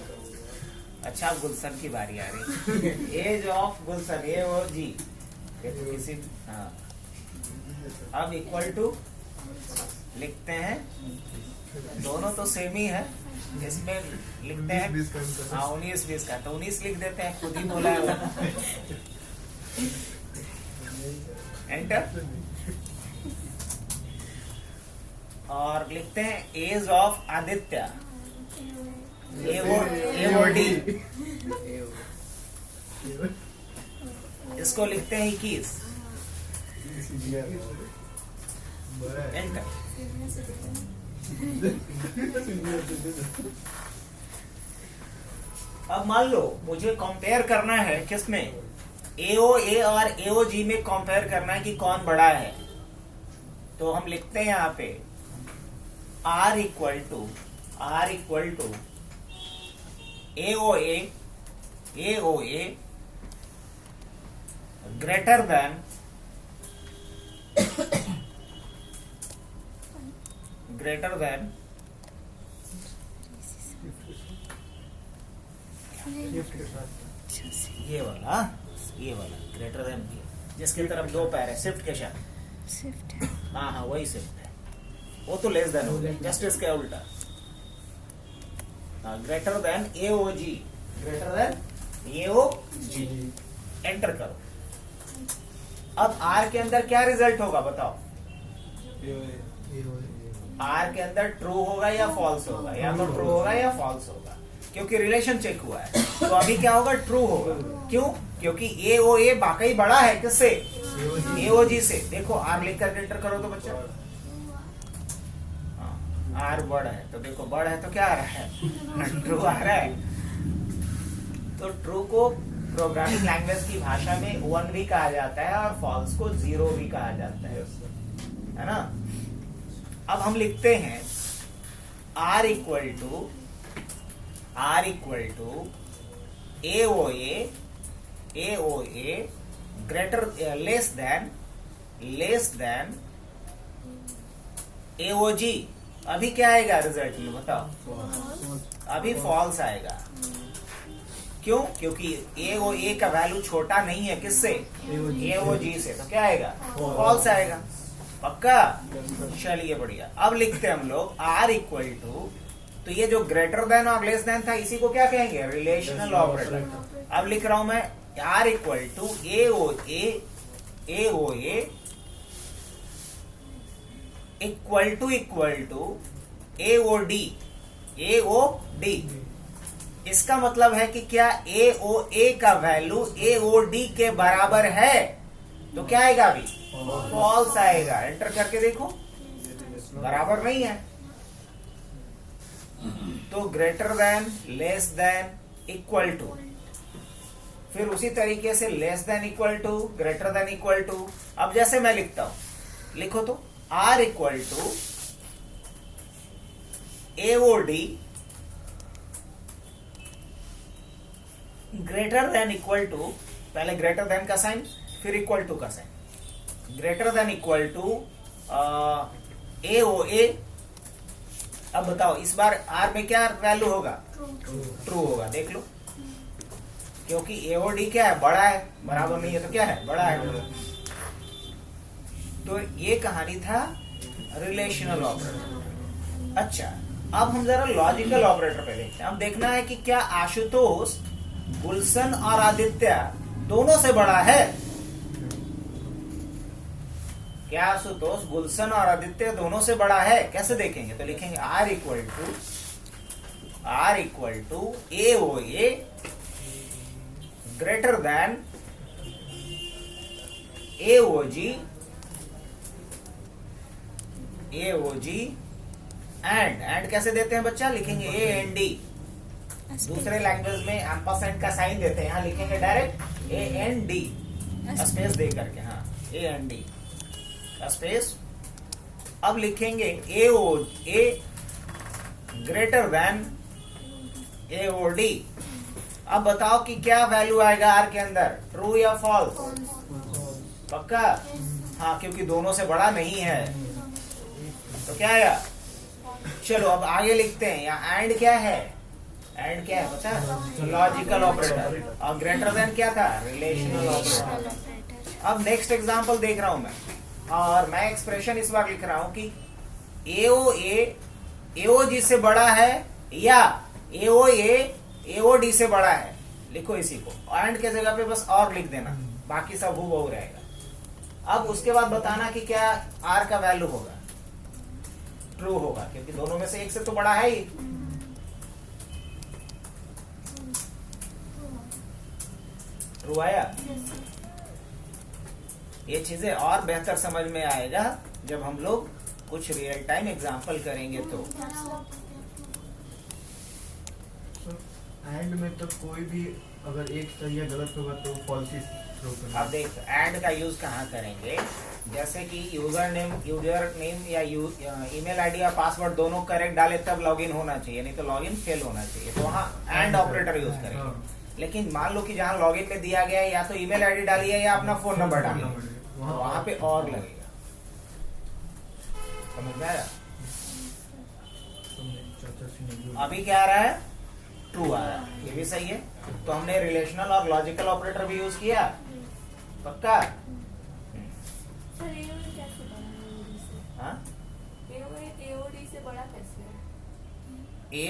अच्छा, अब गुलशन की बारी आ रही, एज ऑफ गुलशन, AOG, किसी, हाँ। अब इक्वल टू लिखते हैं, दोनों तो सेम ही है, इसमें लिखते हैं 19-20 का, तो 19 लिख देते हैं, खुद ही बोला है वो। एंटर। और लिखते हैं एज ऑफ आदित्य, AOD, इसको लिखते हैं 21। एंटर। अब मान लो मुझे कंपेयर करना है, किसमें, AOA और AOG में कंपेयर करना है कि कौन बड़ा है। तो हम लिखते हैं यहाँ पे R equal to AOA greater than ये वाला ग्रेटर देन, जिसकी तरफ दो पैर है, शिफ्ट के साथ शिफ्ट है। हाँ हाँ वही शिफ्ट है, वो तो लेस देन हो गया, जस्ट इसके उल्टा। Greater than AOG, greater than AOG, enter करो। अब R के अंदर क्या रिजल्ट होगा बताओ? R के अंदर ट्रू होगा या फॉल्स होगा? या तो ट्रू होगा या फॉल्स होगा, क्योंकि रिलेशन चेक हुआ है। तो अभी क्या होगा? ट्रू होगा। क्यों? क्योंकि AOA वाकई बड़ा है किससे? AOG से। देखो R लिख कर एंटर करो तो बच्चा, R बड़ा है तो देखो बड़ा है तो क्या आ रहा है? ट्रू आ रहा है। तो ट्रू को प्रोग्रामिंग लैंग्वेज की भाषा में 1 भी कहा जाता है और फॉल्स को 0 भी कहा जाता है ना? अब हम लिखते हैं R equal to AOA greater less than AOG। अभी क्या आएगा रिजल्ट में बताओ? अभी फॉल्स आएगा। क्यों? क्योंकि AOA का वैल्यू छोटा नहीं है किससे? AOG से। तो क्या आएगा? फॉल्स आएगा। पक्का? चलिए बढ़िया। अब लिखते हैं हम लोग R इक्वल टू, तो ये जो ग्रेटर देन और लेस देन था इसी को क्या कहेंगे? Relational operator. अब लिख रहा हूं मैं R equal to AOA equal to AOD। इसका मतलब है कि क्या AOA का वैल्यू AOD के बराबर है? तो क्या आएगा? अभी फॉल्स आएगा। एंटर करके देखो, बराबर नहीं है। तो greater than, less than, equal to, फिर उसी तरीके से less than equal to, greater than equal to. अब जैसे मैं लिखता हूं, लिखो तो R equal to AOD greater than equal to, पहले ग्रेटर देन का साइन फिर इक्वल टू का sign, greater than equal to AOA। अब बताओ इस बार R में क्या वैल्यू होगा? ट्रू होगा। देख लो, क्योंकि AOD क्या है? बड़ा है, बराबर नहीं है तो क्या है? बड़ा है। तो ये कहानी था रिलेशनल ऑपरेटर। अच्छा, अब हम जरा लॉजिकल ऑपरेटर पे देखते हैं। अब देखना है कि क्या आशुतोष गुलशन और आदित्य दोनों से बड़ा है? क्या आशुतोष गुलशन और आदित्य दोनों से बड़ा है? कैसे देखेंगे? तो लिखेंगे R equal to AOA greater than AOG and कैसे देते हैं बच्चा? लिखेंगे AND। दूसरे लैंग्वेज में एम्परसेंड का साइन देते हैं, यहाँ लिखेंगे डायरेक्ट AND स्पेस दे करके। हाँ, AND स्पेस। अब लिखेंगे AOA ग्रेटर देन AOD। अब बताओ कि क्या वैल्यू आएगा R के अंदर? ट्रू या फॉल्स? पक्का? हाँ, क्योंकि दोनों से बड़ा नहीं है तो क्या आया? चलो अब आगे लिखते हैं। यहाँ एंड क्या है? एंड क्या है पता? Logical operator. और ग्रेटर देन क्या था? Relational operator. अब नेक्स्ट एग्जांपल देख रहा हूं मैं, और मैं एक्सप्रेशन इस बार लिख रहा हूं कि AOA AOG से बड़ा है या AOA AOD से बड़ा है। लिखो इसी को, एंड के जगह पे बस और लिख देना, बाकी सब हूबहू रहेगा। अब उसके बाद बताना कि क्या R का वैल्यू होगा? ट्रू होगा, क्योंकि दोनों में से एक से तो बड़ा है ही। ट्रू आया? ये चीजें और बेहतर समझ में आएगा जब हम लोग कुछ रियल टाइम एग्जांपल करेंगे। तो एंड में तो कोई भी अगर एक सही या गलत होगा तो फॉल्स ही थ्रो करना। अब देख, एंड का यूज कहाँ करेंगे? जैसे कि यूजर नेम या ईमेल आईडी और पासवर्ड दोनों करेक्ट डाले तब लॉगिन होना चाहिए, नहीं तो लॉगिन फेल होना चाहिए। तो वहाँ एंड ऑपरेटर यूज करेंगे। लेकिन मान लो कि जहाँ लॉगिन में दिया गया है या तो ईमेल आईडी डालिए या अपना फोन नंबर डालिए, तो वहां पे और लगेगा। समझ में आया? अभी क्या आ रहा है? ट्रू आ रहा है। ये भी सही है। तो हमने रिलेशनल और लॉजिकल ऑपरेटर भी यूज किया। पक्का? सर ये कैसे बड़ा कैसे है?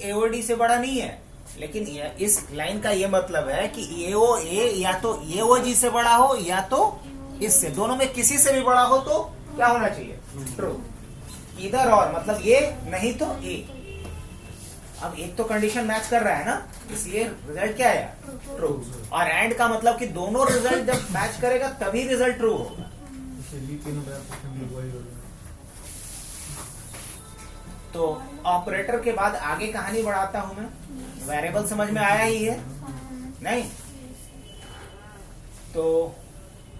एओडी से बड़ा नहीं है, लेकिन इस लाइन का ये मतलब है कि एओए या तो एओजी से बड़ा हो या तो इससे, दोनों में किसी से भी बड़ा हो तो क्या होना चाहिए? ट्रू। इधर और मतलब ये नहीं तो ए। अब एक तो कंडीशन मैच कर रहा है ना, इसलिए रिजल्ट क्या है? ट्रू। और एंड का मतलब कि दोनों रिजल्ट जब मैच करेगा तभी रिजल्ट ट्रू होगा। तो ऑपरेटर के बाद आगे कहानी बढ़ाता हूं मैं। वेरिएबल समझ में आया ही है नहीं? तो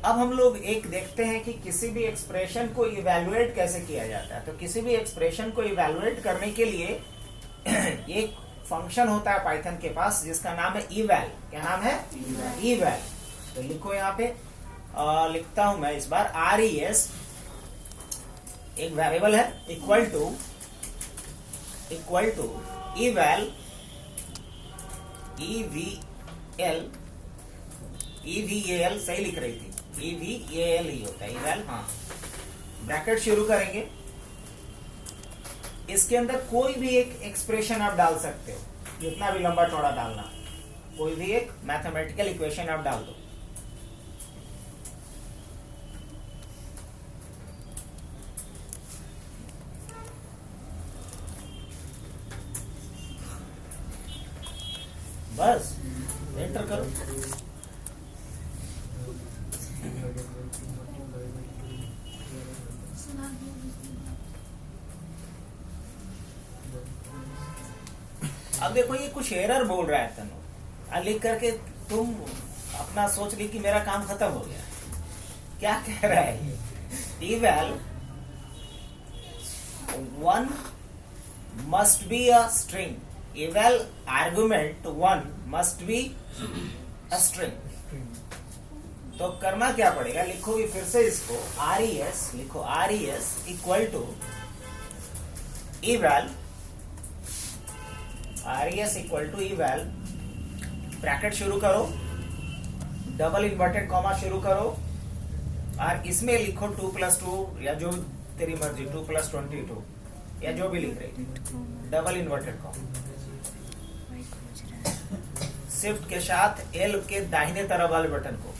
अब हम लोग एक देखते हैं कि किसी भी एक्सप्रेशन को इवैल्यूएट कैसे किया जाता है। तो किसी भी एक्सप्रेशन को इवैल्यूएट करने के लिए एक फंक्शन होता है पाइथन के पास जिसका नाम है eval। क्या नाम है? eval। तो लिखो यहाँ पे, लिखता हूं मैं इस बार res, एक वेरिएबल है, इक्वल टू eval eval सही लिख रही थी, eval ही होता है eval। हाँ, ब्रैकेट शुरू करेंगे, इसके अंदर कोई भी एक एक्सप्रेशन आप डाल सकते हो, जितना भी लंबा चौड़ा डालना, कोई भी एक मैथमेटिकल इक्वेशन आप डाल दो। बस एंटर करो। अब देखो ये कुछ एरर बोल रहा है तनु, लिख करके तुम अपना सोच ली कि मेरा काम खत्म हो गया। क्या कह रहा है ये? eval 1 must be a string, eval argument 1 must be a string। तो करना क्या पड़ेगा? लिखो भी फिर से इसको, res लिखो, res equal to eval, res equal to eval, bracket शुरू करो, डबल इन्वर्टेड कॉमा शुरू करो, और इसमें लिखो 2 + 2 या जो तेरी मर्जी, 2 + 22 या जो भी लिख रही, डबल इन्वर्टेड कॉमा। शिफ्ट के साथ L के दाहिने तरफ वाले बटन को,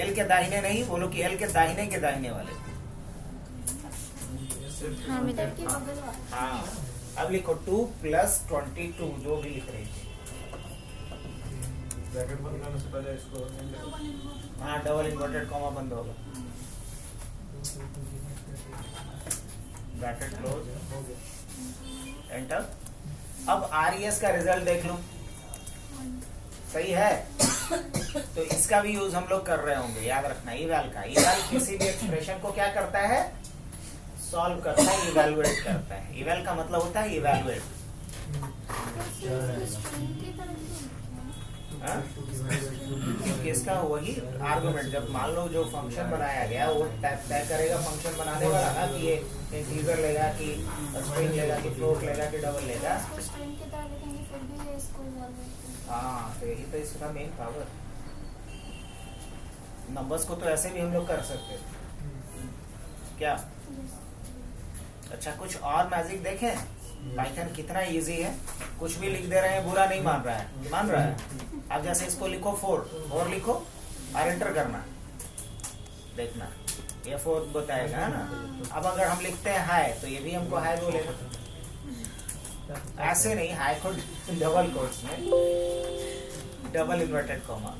L के दाहिने नहीं, बोलो कि L के दाहिने वाले। हाँ, अब लिखो 2 + 22 जो भी लिख रही थी। ब्रैकेट बंद करने से पहले इसको हाँ, डबल इन्वर्टेड कॉमा बंद होगा, ब्रैकेट क्लोज, एंटर। अब res का रिजल्ट देख लो, सही है? तो इसका भी यूज हम लोग कर रहे होंगे, याद रखना। eval का, eval किसी भी एक्सप्रेशन को क्या करता है? सॉल्व करता है, इवैल्यूएट करता है। eval का मतलब होता है इवैल्यूएट। किसका? वही आर्गुमेंट। जब मान लो जो फंक्शन बनाया गया वो तय करेगा फंक्शन बनाने वाला ना कि ये इंटीजर लेगा कि स्ट्रिंग लेगा कि फ्लोट लेगा कि डबल लेगा। हाँ, तो यही तो इसका मेन पावर। नंबर्स को तो ऐसे भी हम लोग कर सकते हैं क्या? अच्छा, कुछ और मैजिक देखें, पाइथन कितना इजी है। कुछ भी लिख दे रहे हैं, बुरा नहीं मान रहा है, मान रहा है। अब जैसे इसको लिखो 4 लिखो और एंटर करना, देखना ये 4 बताएगा, है ना? अब अगर हम लिखते हैं हाय, तो ये भी हमको हाय बोलेगा। ऐसे नहीं, हाय को डबल कोट्स में, डबल इन्वर्टेड कॉमा,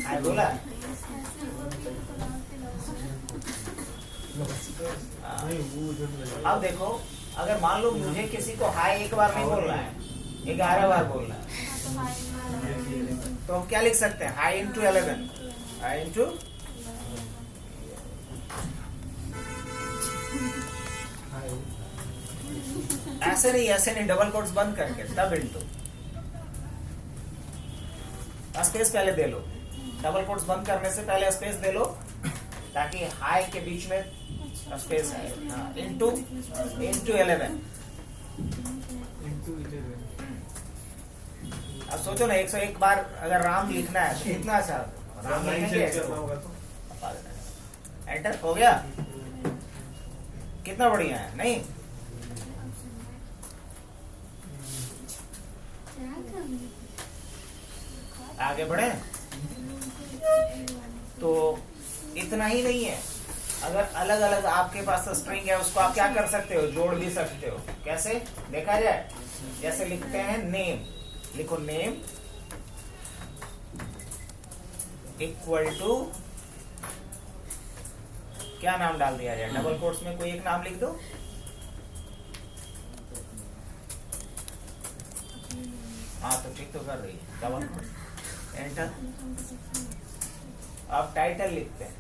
हाय बोला। अब देखो, अगर मान लो मुझे किसी को हाय एक बार नहीं बोलना है, 11 बार बोलना है, तो हम क्या लिख सकते हैं? हाई इंटू 11, हाई इंटू, ऐसे नहीं, डबल कोट्स बंद करके, तब इंटू, स्पेस पहले दे लो। डबल कोट्स बंद करने से पहले स्पेस दे लो, ताकि हाई के बीच में स्पेस है। इंटू 11। अब सोचो ना, 101 बार अगर राम लिखना है तो कितना अच्छा राम लिखेंगे। एंटर हो गया। कितना बढ़िया है नहीं? आगे बढ़े तो इतना ही नहीं है, अगर अलग अलग आपके पास स्ट्रिंग है उसको आप क्या कर सकते हो, जोड़ भी सकते हो। कैसे देखा जाए? जैसे लिखते हैं नेम, लिखो नेम इक्वल टू, क्या नाम डाल दिया जाए? डबल कोट्स में कोई एक नाम लिख दो। हाँ तो ठीक तो कर रही है, डबल कोट्स, एंटर। अब टाइटल लिखते हैं,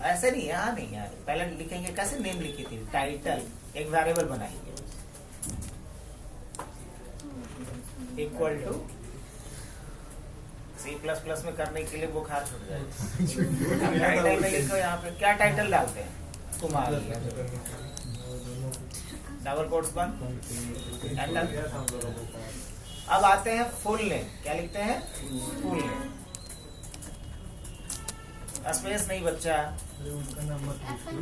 ऐसे नहीं, यहाँ नहीं, यार पहले लिखेंगे कैसे, नेम लिखी थी, टाइटल एक वेरिएबल बनाएंगे इक्वल टू, C++ में करने के लिए बुखार छूट जाएगा। टाइटल में लिखो, यहाँ पे क्या टाइटल डालते हैं, कुमार, डबल कोट्स बंद, एंटर। अब आते हैं फुल नेम, क्या लिखते हैं, फुल नेम, स्पेस नहीं बच्चा, उनका नाम मत लिखो,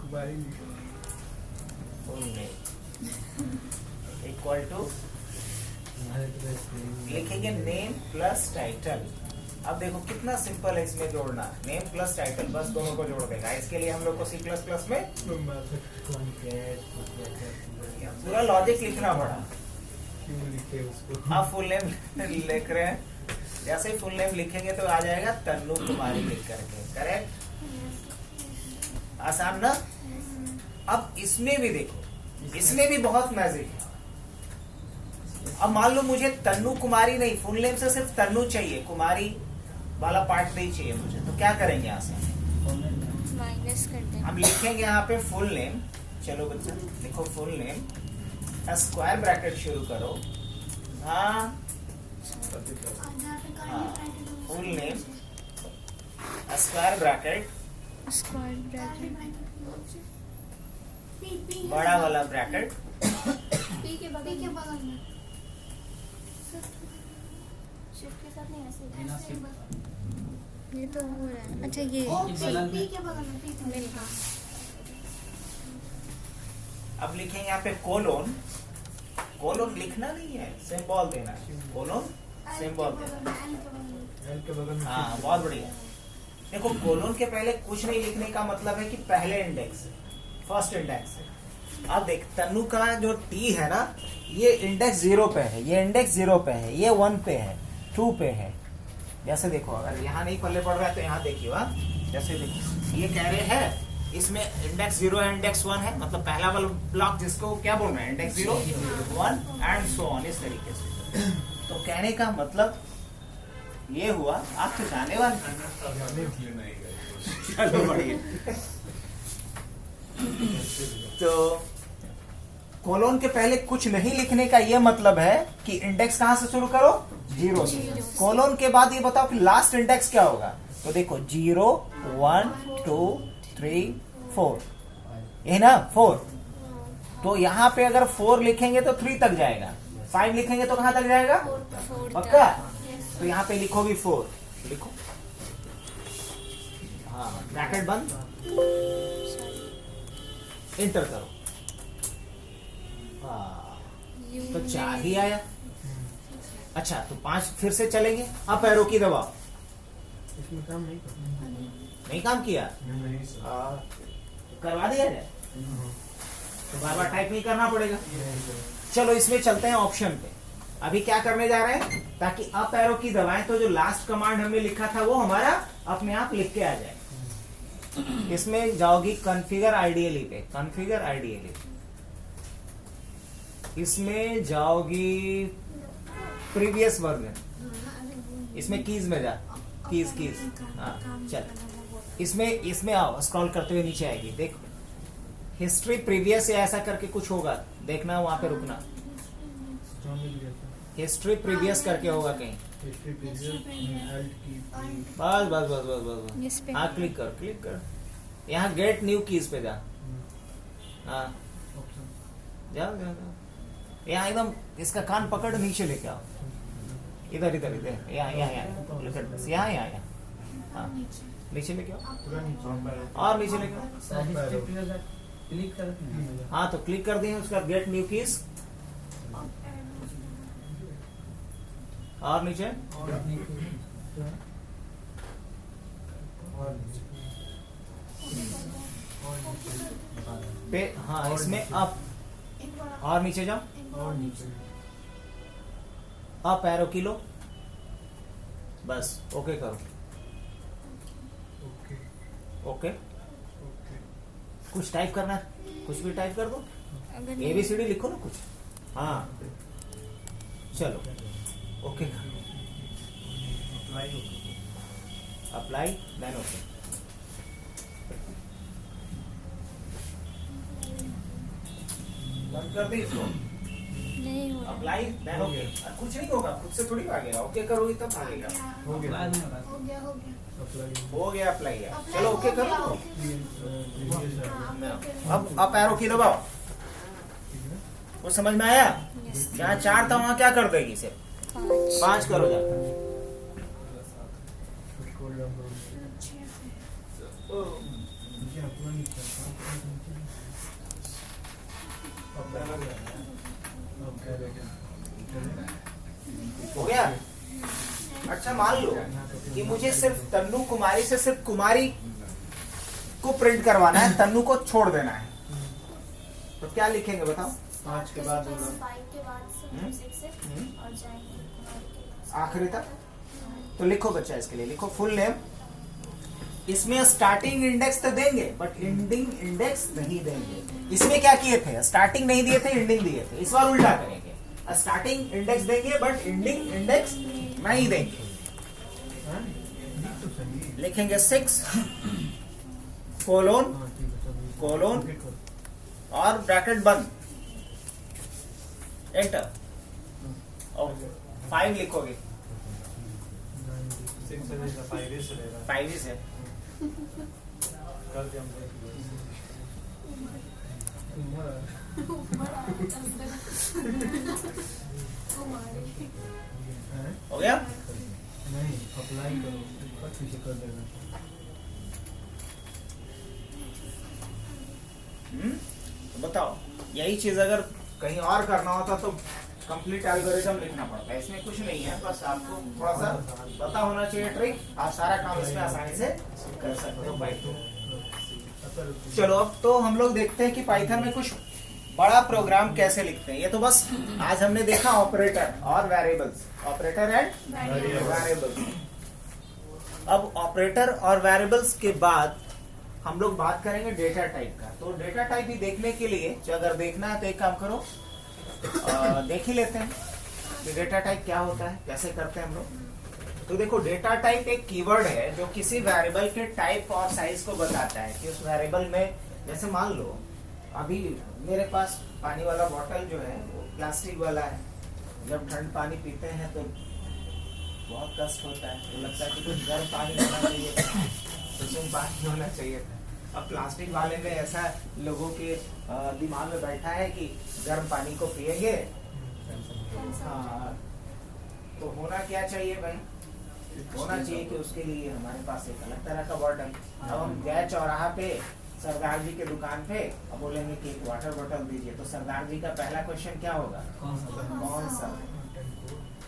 कुमारी लिखो। फुल नेम इक्वल टू, लिखेंगे नेम प्लस टाइटल। अब देखो कितना सिंपल है इसमें जोड़ना, नेम प्लस टाइटल, बस दोनों को जोड़ देगा। इसके लिए हम लोग को C++ में पूरा लॉजिक लिखना पड़ा। क्यों लिखे उसको? आप फुल नेम लिख रहे हैं, जैसे ही फुल नेम लिखेंगे तो आ जाएगा तन्नू कुमारी लिख करके, करेक्ट? आसान ना? अब इसमें भी देखो, इसमें भी बहुत मैजिक है। अब मान लो मुझे तन्नू कुमारी नहीं, फुल नेम से सिर्फ तन्नू चाहिए, कुमारी वाला पार्ट नहीं चाहिए मुझे, तो क्या करेंगे यहाँ से? माइनस कर दें। हम लिखेंगे यहाँ पे फुल नेम, चलो बच्चा लिखो फुल नेम, स्क्वायर ब्रैकेट शुरू करो, हाँ फुल नेम स्क्वायर ब्रैकेट, बड़ा वाला ब्रैकेट, पी के बगल में शिफ्ट के साथ नहीं, ऐसे ये तो हो रहा है। अच्छा ये पी के बगल में, पी के बगल में। अब लिखेंगे यहाँ पे कोलोन, कोलोन लिखना नहीं है, सिंबल देना है, कोलोन सिंबल देना। एल के बगल में। हाँ बहुत बढ़िया। देखो कोलोन के पहले कुछ नहीं लिखने का मतलब है कि पहले इंडेक्स है, फर्स्ट इंडेक्स है। अब देख तन्नू का जो टी है ना, ये इंडेक्स 0 पे है, ये इंडेक्स 0 पे है, ये 1 पे है, 2 पे है। जैसे देखो अगर यहाँ नहीं पल्ले पड़ रहा है तो यहाँ देखिए, जैसे देखिए ये कह रहे हैं इसमें इंडेक्स 0 है, इंडेक्स 1 है, मतलब पहला वाला ब्लॉक जिसको क्या बोल रहे हैं, इंडेक्स 0 1 एंड सो ऑन, इस तरीके से। तो कहने का मतलब ये हुआ, आप तो जाने वाले, चलो बढ़िया। तो कोलोन के पहले कुछ नहीं लिखने का ये मतलब है कि इंडेक्स कहां से शुरू करो, 0 से। कोलोन के बाद ये बताओ कि लास्ट इंडेक्स क्या होगा, तो देखो 0 1 2 3 4, यही ना 4। तो यहाँ पे अगर 4 लिखेंगे तो 3 तक जाएगा, 5 लिखेंगे तो कहां तक जाएगा, पक्का? तो यहाँ पे लिखो भी 4, लिखो, हाँ ब्रैकेट बंद, इंटर करो, तो 4 ही आया। अच्छा तो 5 फिर से चलेंगे, अब पैरों की दबाओ, इसमें काम नहीं करना। नहीं काम किया, नहीं सर। करवा दिया जाए, तो बार बार टाइप नहीं करना पड़ेगा। चलो इसमें चलते हैं ऑप्शन पे। अभी क्या करने जा रहे हैं, ताकि अप एरो की दबाएं तो जो लास्ट कमांड हमने लिखा था वो हमारा अपने आप लिख के आ जाए। इसमें जाओगी कॉन्फ़िगर आइडियली पे, कॉन्फ़िगर आइडियली, इसमें जाओगी प्रीवियस वर्जन, इसमें कीज में जा, कीज, हाँ चल, इसमें आओ, स्क्रॉल करते हुए नीचे आएगी, देखो हिस्ट्री प्रीवियस या ऐसा करके कुछ होगा, देखना वहां पे रुकना, हिस्ट्री प्रीवियस करके होगा कहीं, बस बस बस बस बस, हाँ क्लिक कर, यहाँ गेट न्यू कीज पे जा, हाँ जाओ, यहाँ एकदम इसका कान पकड़ नीचे लेके आओ, इधर यहाँ हाँ नीचे नीचे लेके आओ पूरा नीचे और नीचे लेके आओ। क्लिक करते हैं हाँ तो क्लिक कर दिए, उसका गेट न्यू कीज और नीचे और पे। हाँ इसमें अप एक बार और नीचे जाओ, और नीचे अप एरो की लो, बस ओके करो। ओके ओके ओके कुछ टाइप करना है, कुछ भी टाइप कर दो, अगर ABCD लिखो ना कुछ। हाँ चलो ओके अप्लाई देन ओके। बंद कर दी इसको, नहीं हो रहा अप्लाई देन ओके। कुछ नहीं होगा, खुद से थोड़ी भागेगा, ओके करोगी तब भागेगा। हो गया बाद में होगा। हो गया हो गया अप्लाई हो गया अप्लाई है, Apply चलो हो ओके गया, करो। okay। हाँ, अब अप एरो की दबाओ, वो समझ में आया? Yes। जहाँ 4 था वहाँ क्या कर देगी सिर्फ 5 करो जा। स्क्रॉल डाउन करो नीचे पूरा नीचे हो गया? अच्छा मान लो कि मुझे सिर्फ तन्नू कुमारी से सिर्फ कुमारी को प्रिंट करवाना है, तन्नू को छोड़ देना है, तो क्या लिखेंगे बताओ? 5 के बाद बोलो 5 के बाद हम्म। से 6 से और जाएंगे कुमारी के पास। आखिरी तक तो लिखो बच्चा, इसके लिए लिखो फुल नेम। इसमें स्टार्टिंग इंडेक्स तो देंगे बट एंडिंग इंडेक्स नहीं देंगे। इसमें क्या किए थे, स्टार्टिंग नहीं दिए थे, एंडिंग दिए थे। इस बार उल्टा करेंगे, स्टार्टिंग इंडेक्स देंगे बट एंडिंग इंडेक्स नहीं देंगे। हाँ ये तो सही है। लिखेंगे 6 कोलोन हाँ ठीक है सब कोलोन ओके करो और ब्रैकेट बंद, एंटर और 5 लिखोगे, 6 से लेकर 5 से लेकर 5 ही से कर दिया हमने। कुमारी हैं? हो गया? नहीं अप्लाई करो ऊपर पीछे कर देना तो बताओ, यही चीज अगर कहीं और करना होता तो कंप्लीट एल्गोरिथम लिखना पड़ता है। इसमें कुछ नहीं है, बस आपको थोड़ा सा पता होना चाहिए ट्रिक, आप सारा काम इसमें आसानी से कर सकते हो पाइथन। चलो अब तो हम लोग देखते हैं कि पाइथन में कुछ बड़ा प्रोग्राम कैसे लिखते हैं। ये तो बस आज हमने देखा ऑपरेटर और वेरिएबल्स, ऑपरेटर एंड वेरिएबल्स। अब ऑपरेटर और वेरिएबल्स के बाद हम लोग बात करेंगे डेटा टाइप का। तो डेटा टाइप भी देखने के लिए अगर देखना है तो एक काम करो, देख ही लेते हैं कि डेटा टाइप क्या होता है, कैसे करते हैं हम लोग। तो देखो, डेटा टाइप एक कीवर्ड है जो किसी वेरिएबल के टाइप और साइज को बताता है कि उस वेरिएबल में, जैसे मान लो अभी मेरे पास पानी वाला बोतल जो है वो प्लास्टिक वाला है। जब ठंड पानी पीते हैं तो बहुत कष्ट होता है, तो लगता है कि कुछ गर्म पानी होना चाहिए था, कुसुम पानी होना चाहिए था। अब प्लास्टिक वाले में ऐसा लोगों के दिमाग में बैठा है कि गर्म पानी को पिएंगे। हाँ, तो होना क्या चाहिए भाई, होना चाहिए कि उसके लिए हमारे पास एक अलग तरह का बॉटल। अब हम गए चौराहा पे सरदार जी के दुकान पे, अब बोलेंगे कि एक वाटर बॉटल दीजिए, तो सरदार जी का पहला क्वेश्चन क्या होगा, कौन सा,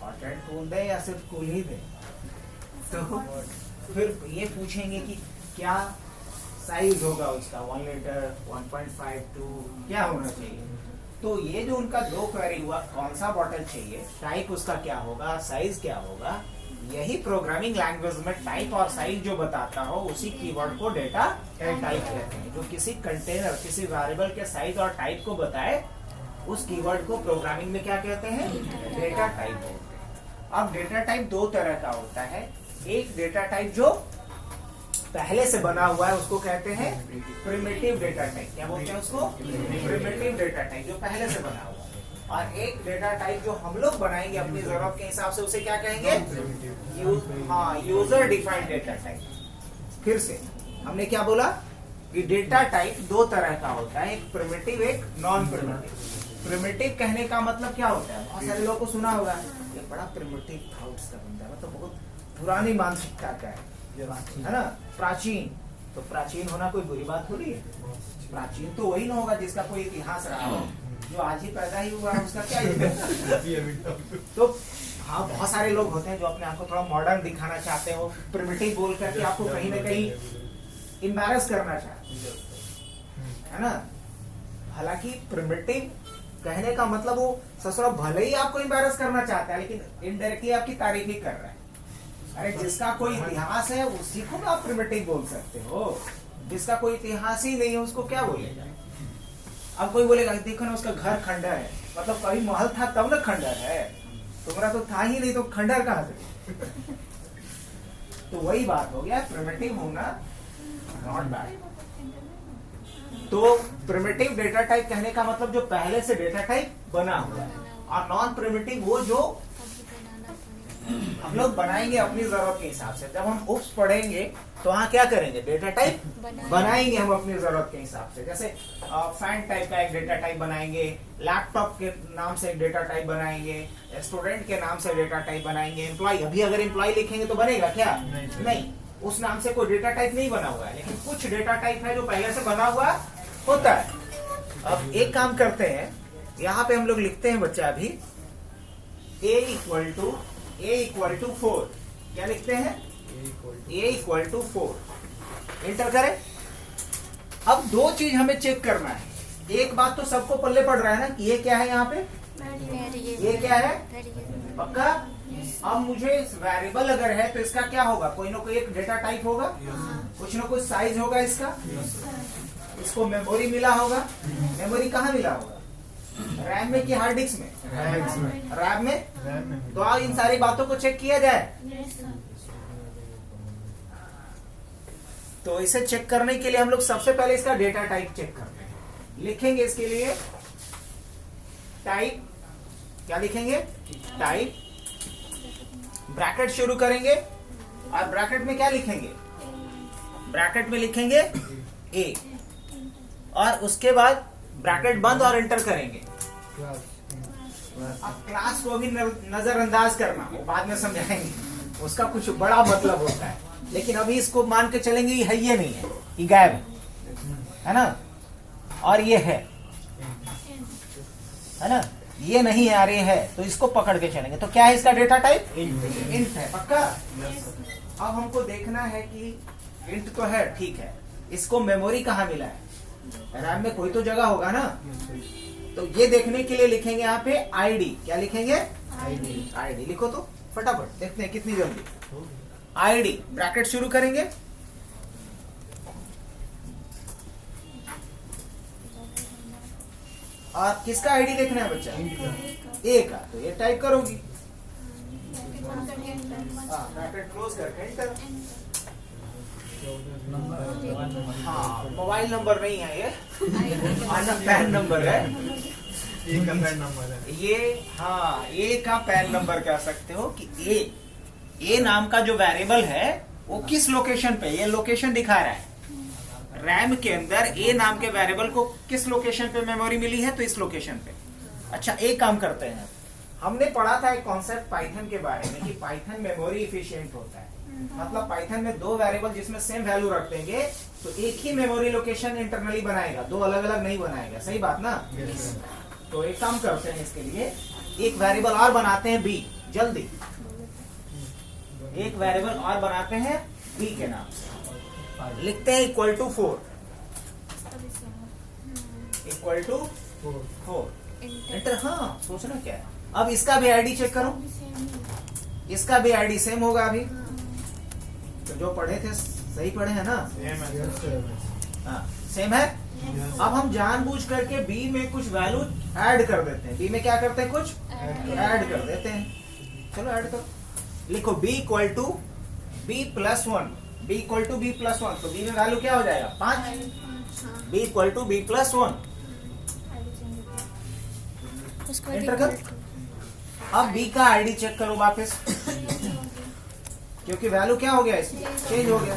हॉट एंड कूल दे या सिर्फ कूल ही दे। तो फिर ये पूछेंगे कि क्या साइज होगा उसका, 1 लीटर, 1.52 क्या होना चाहिए। तो ये जो उनका दो क्वेरी हुआ, कौन सा बॉटल चाहिए, टाइप उसका क्या होगा, साइज क्या होगा, यही प्रोग्रामिंग लैंग्वेज में टाइप और साइज जो बताता हो उसी कीवर्ड को डेटा टाइप कहते हैं। जो किसी कंटेनर, किसी वेरिएबल के साइज और टाइप को बताए उस कीवर्ड को प्रोग्रामिंग में क्या कहते हैं, डेटा टाइप बोलते हैं। अब डेटा टाइप दो तरह का होता है। एक डेटा टाइप जो पहले से बना हुआ है उसको कहते हैं प्रिमिटिव डेटा टाइप। क्या बोलते हैं उसको, प्रिमिटिव डेटा टाइप, जो पहले से बना हुआ है। और एक डेटा टाइप जो हम लोग बनाएंगे अपनी जरूरत के हिसाब से, उसे क्या कहेंगे, यूजर डिफाइंड डेटा टाइप। फिर से हमने क्या बोला कि डेटा टाइप दो तरह का होता है, एक प्रिमिटिव, एक नॉन प्रिमिटिव। प्रिमिटिव कहने का मतलब क्या होता है, बहुत सारे लोगों को सुना होगा, ये बड़ा प्रिमिटिव था उसका बंदा, मतलब बहुत पुरानी मानसिकता का है। है ना, प्राचीन। तो प्राचीन होना कोई बुरी बात थोड़ी है। प्राचीन तो वही ना होगा जिसका कोई इतिहास रहा हो, जो आज ही पैदा ही हुआ है उसका क्या इतिहास। तो हाँ, बहुत सारे लोग होते हैं जो अपने आप को थोड़ा मॉडर्न दिखाना चाहते हैं, वो प्रिमिटिव बोल करके आपको कहीं ना कहीं एम्बैरस करना चाहते हैं, है ना। हालांकि प्रिमिटिव कहने का मतलब वो ससुरा भले ही आपको एम्बैरस करना चाहता है, लेकिन इनडायरेक्टली आपकी तारीफ ही कर रहा है। अरे जिसका कोई इतिहास है उसी को ना आप प्रिमिटिव बोल सकते हो, जिसका कोई इतिहास ही नहीं है उसको क्या बोलेगा। अब कोई बोलेगा देखो ना उसका घर खंडर है, मतलब कभी महल था तब ना खंडर है, तुम्हारा तो था ही नहीं तो खंडर कहाँ से। तो वही बात हो गया, प्रिमिटिव होना नॉट बैड। तो प्रिमिटिव डेटा टाइप कहने का मतलब जो पहले से डेटा टाइप बना हुआ है, और नॉन प्रिमिटिव वो जो हम लोग बनाएंगे अपनी जरूरत के हिसाब से। जब हम उप्स पढ़ेंगे तो वहाँ क्या करेंगे, डेटा टाइप बनाएंगे हम अपनी जरूरत के हिसाब से। जैसे फैन टाइप का एक डेटा टाइप बनाएंगे, लैपटॉप के नाम से एक डेटा टाइप बनाएंगे, स्टूडेंट के नाम से डेटा टाइप बनाएंगे, एम्प्लॉय। अभी अगर एम्प्लॉय लिखेंगे तो बनेगा क्या? नहीं, उस नाम से कोई डेटा टाइप नहीं बना हुआ है, लेकिन कुछ डेटा टाइप है जो पहले से बना हुआ होता है। अब एक काम करते हैं, यहाँ पे हम लोग लिखते हैं बच्चा अभी a इक्वल टू 4। क्या लिखते हैं? a इक्वल टू 4 एंटर करें। अब दो चीज हमें चेक करना है। एक बात तो सबको पल्ले पड़ रहा है ना कि ये क्या है, यहाँ पे ये क्या है, पक्का। अब मुझे वेरिएबल अगर है तो इसका क्या होगा, कोई ना कोई एक डेटा टाइप होगा, कुछ ना कुछ साइज होगा इसका। इसको मेमोरी मिला होगा। मेमोरी कहाँ मिला होगा, रैम में कि हार्ड डिस्क में? रैम में। तो आप इन सारी बातों को चेक किया जाए। तो इसे चेक करने के लिए हम लोग सबसे पहले इसका डेटा टाइप चेक करते हैं। लिखेंगे इसके लिए टाइप, क्या लिखेंगे, टाइप, ब्रैकेट शुरू करेंगे, और ब्रैकेट में क्या लिखेंगे, ब्रैकेट में लिखेंगे a, और उसके बाद ब्रैकेट बंद और एंटर करेंगे। अब क्लास को भी नजरअंदाज करना, वो बाद में समझाएंगे, उसका कुछ बड़ा मतलब होता है, लेकिन अभी इसको मान के चलेंगे ये नहीं है, ये गायब है ना, और ये है ना, ये नहीं है और ये है, तो इसको पकड़ के चलेंगे। तो क्या है इसका डेटा टाइप? इंट है, पक्का। अब हमको देखना है कि इंट तो है, ठीक है, इसको मेमोरी कहाँ मिला है, रैम में कोई तो जगह होगा ना। तो ये देखने के लिए लिखेंगे यहाँ पे आईडी। क्या लिखेंगे? आईडी लिखो तो फटाफट, देखते हैं कितनी जल्दी। आईडी ब्रैकेट शुरू करेंगे, और किसका आईडी देखना है बच्चा? ए का। तो ये टाइप करोगी, ब्रैकेट क्लोज करके एंटर। हाँ, मोबाइल नंबर नहीं है ये, पैन नंबर है। एक का पैन नंबर है ये। हाँ, ए का पैन नंबर कह सकते हो कि ए नाम का जो वेरिएबल है वो किस लोकेशन पे, ये लोकेशन दिखा रहा है रैम के अंदर। ए नाम के वेरिएबल को किस लोकेशन पे मेमोरी मिली है, तो इस लोकेशन पे। अच्छा, एक काम करते हैं, हमने पढ़ा था एक कॉन्सेप्ट पाइथन के बारे में कि पाइथन मेमोरी इफिशिएंट होता है। मतलब पाइथन में दो वेरिएबल जिसमें सेम वैल्यू रख देंगे तो एक ही मेमोरी लोकेशन इंटरनली बनाएगा, दो अलग अलग नहीं बनाएगा। सही बात ना? तो एक काम करते हैं, इसके लिए एक वेरिएबल और बनाते हैं बी। जल्दी एक वेरिएबल और बनाते हैं बी के नाम से, लिखते हैं equal to 4। Equal to 4 enter. हाँ, सोचना क्या है। अब इसका भी आईडी चेक करो, इसका भी आईडी सेम होगा अभी। तो जो पढ़े थे सही पढ़े हैं ना? हाँ, सेम है। अब हम जानबूझ करके बी में कुछ वैल्यू ऐड कर देते हैं। बी में क्या करते हैं, कुछ ऐड कर देते हैं। चलो ऐड करो, लिखो b equal to b plus 1। b equal to b plus 1, तो b में वैल्यू क्या हो जाएगा, 5। b equal to b plus 1 enter कर। अब b का आईडी चेक करो वापस, क्योंकि वैल्यू क्या हो गया, इसमें चेंज हो गया।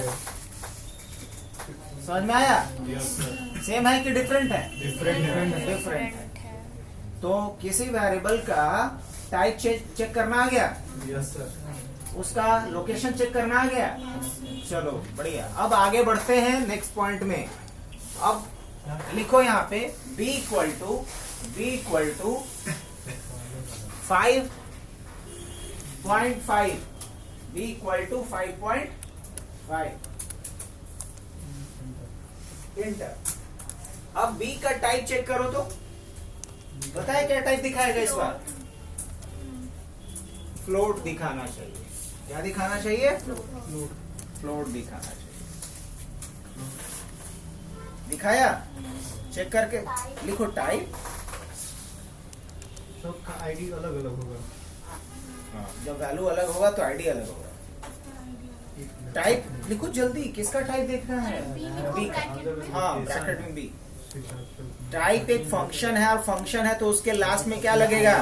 समझ में आया? सेम है कि डिफरेंट है? डिफरेंट है। तो किसी वेरिएबल का टाइप चेक करना आ गया। Yes sir. उसका लोकेशन चेक करना आ गया। चलो बढ़िया, अब आगे बढ़ते हैं नेक्स्ट पॉइंट में। अब लिखो यहाँ पे b equal to 5.5, b equal to 5.5, enter. अब b का टाइप चेक करो तो बताए क्या टाइप दिखाएगा इस बार? फ्लोट दिखाना चाहिए। क्या दिखाना चाहिए? फ्लोट दिखाना चाहिए। दिखाया? चेक करके लिखो टाइप। सबका आईडी अलग अलग होगा। जब वैल्यू अलग होगा तो आईडी अलग होगा। टाइप लिखो जल्दी, किसका टाइप देखना है? बी का। हाँ, ब्रैकेट में बी। टाइप एक फंक्शन है और फंक्शन है तो उसके लास्ट में क्या लगेगा?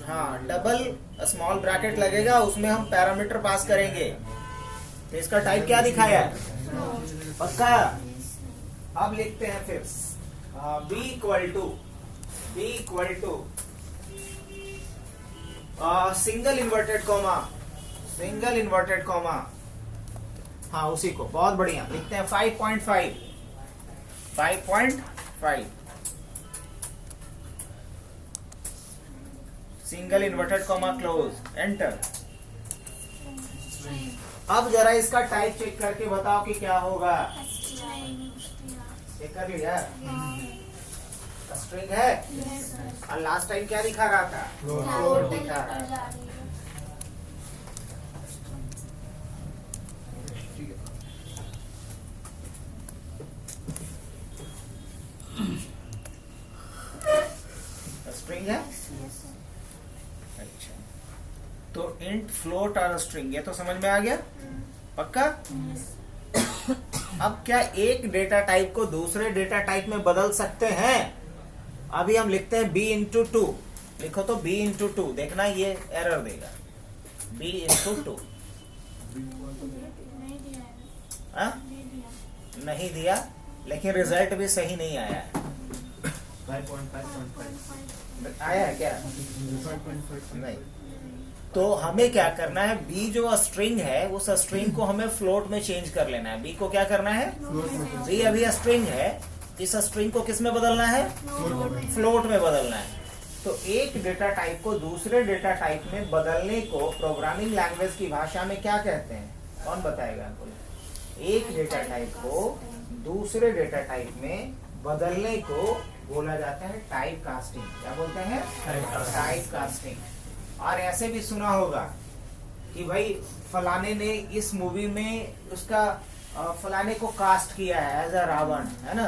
हाँ, डबल स्मॉल ब्रैकेट लगेगा, उसमें हम पैरामीटर पास करेंगे। तो इसका टाइप क्या दिखाया? पक्का? अब लिखते हैं फिर b equal to single inverted comma. हाँ, उसी को बहुत बढ़िया लिखते हैं 5.5 single inverted comma close, enter. अब जरा इसका टाइप चेक करके बताओ कि क्या होगा। चेक कर लिया? स्ट्रिंग है। और लास्ट टाइम क्या दिखा रहा था? फ्लोट दिखा रहा था। स्ट्रिंग है। अच्छा, तो इंट, फ्लोट और स्ट्रिंग, ये तो समझ में आ गया? पक्का? अब क्या एक डेटा टाइप को दूसरे डेटा टाइप में बदल सकते हैं? अभी हम लिखते हैं b इंटू 2। लिखो तो b इंटू 2, देखना ये एरर देगा। b इंटू 2 नहीं दिया, लेकिन रिजल्ट भी सही नहीं आया है। 5.5 आया है क्या? 5.5 नहीं। तो हमें क्या करना है? b जो स्ट्रिंग है उस स्ट्रिंग को हमें फ्लोट में चेंज कर लेना है। b को क्या करना है? b अभी स्ट्रिंग है, इस स्ट्रिंग को किस में बदलना है? फ्लोट में बदलना है। तो एक डेटा टाइप को दूसरे डेटा टाइप में बदलने को प्रोग्रामिंग लैंग्वेज की भाषा में क्या कहते हैं? कौन बताएगा हमको? एक डेटा टाइप को दूसरे डेटा टाइप में बदलने को बोला जाता है टाइप कास्टिंग। क्या बोलते हैं? Type casting. और ऐसे भी सुना होगा कि भाई फलाने ने इस मूवी में उसका फलाने को कास्ट किया है एज अ रावण, है ना,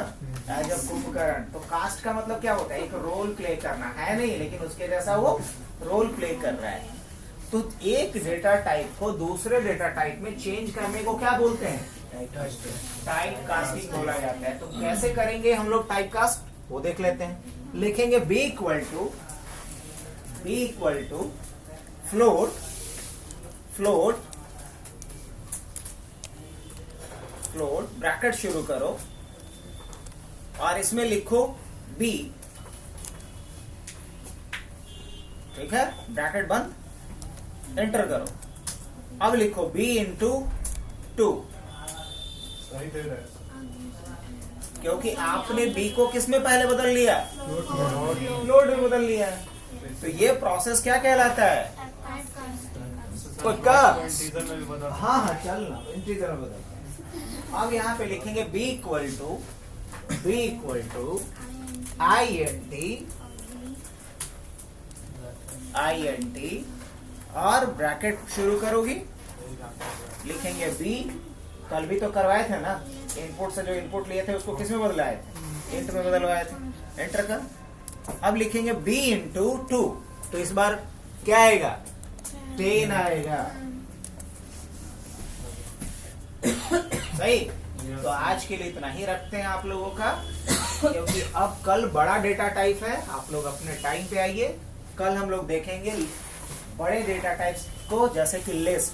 एज अ कुंभकर्ण। तो कास्ट का मतलब क्या होता है? एक रोल प्ले करना है नहीं, लेकिन उसके जैसा वो रोल प्ले कर रहा है। तो एक डेटा टाइप को दूसरे डेटा टाइप में चेंज करने को क्या बोलते हैं? टाइप कास्टिंग बोला जाता है। तो कैसे करेंगे हम लोग टाइप कास्ट, वो देख लेते हैं। लिखेंगे b equal to float bracket शुरू करो और इसमें लिखो b, ठीक है, ब्रैकेट बंद, एंटर करो। अब लिखो b इंटू 2, सही दे रहा है। क्योंकि आपने b को किस में पहले बदल लिया? फ्लोट में बदल लिया। तो ये प्रोसेस क्या कहलाता है? पक्का? इंटीजर में भी बदल। हाँ, चल ना, इंटीजर में बदल। अब यहाँ पे लिखेंगे b इक्वल टू int और ब्रैकेट शुरू करोगी, लिखेंगे b। कल भी तो करवाए थे ना, इनपुट से जो इनपुट लिए थे उसको किस में बदलाए थे? इंट में बदलवाए थे। एंटर कर। अब लिखेंगे b इंटू 2, तो इस बार क्या आएगा? 10 आएगा। सही। तो आज के लिए इतना ही रखते हैं आप लोगों का, क्योंकि अब कल बड़ा डेटा टाइप है। आप लोग अपने टाइम पे आइए। कल हम लोग देखेंगे बड़े डेटा टाइप्स को, जैसे कि लिस्ट,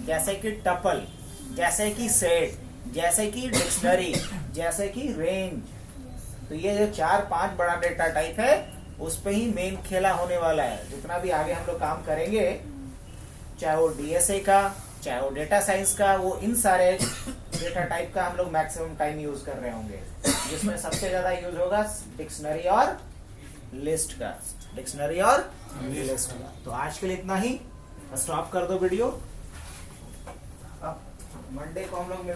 जैसे कि टपल, जैसे कि सेट, जैसे कि डिक्शनरी, जैसे कि रेंज। तो ये जो 4-5 बड़ा डेटा टाइप है उस पे ही मेन खेला होने वाला है। जितना भी आगे हम लोग काम करेंगे चाहे वो डीएसए का, चाहे वो डेटा साइंस का, वो इन सारे डेटा टाइप का हम लोग मैक्सिमम टाइम यूज कर रहे होंगे, जिसमें सबसे ज्यादा यूज होगा डिक्शनरी और लिस्ट का, डिक्शनरी और लिस्ट का। तो आज के लिए इतना ही, स्टॉप कर दो वीडियो। अब मंडे को हम लोग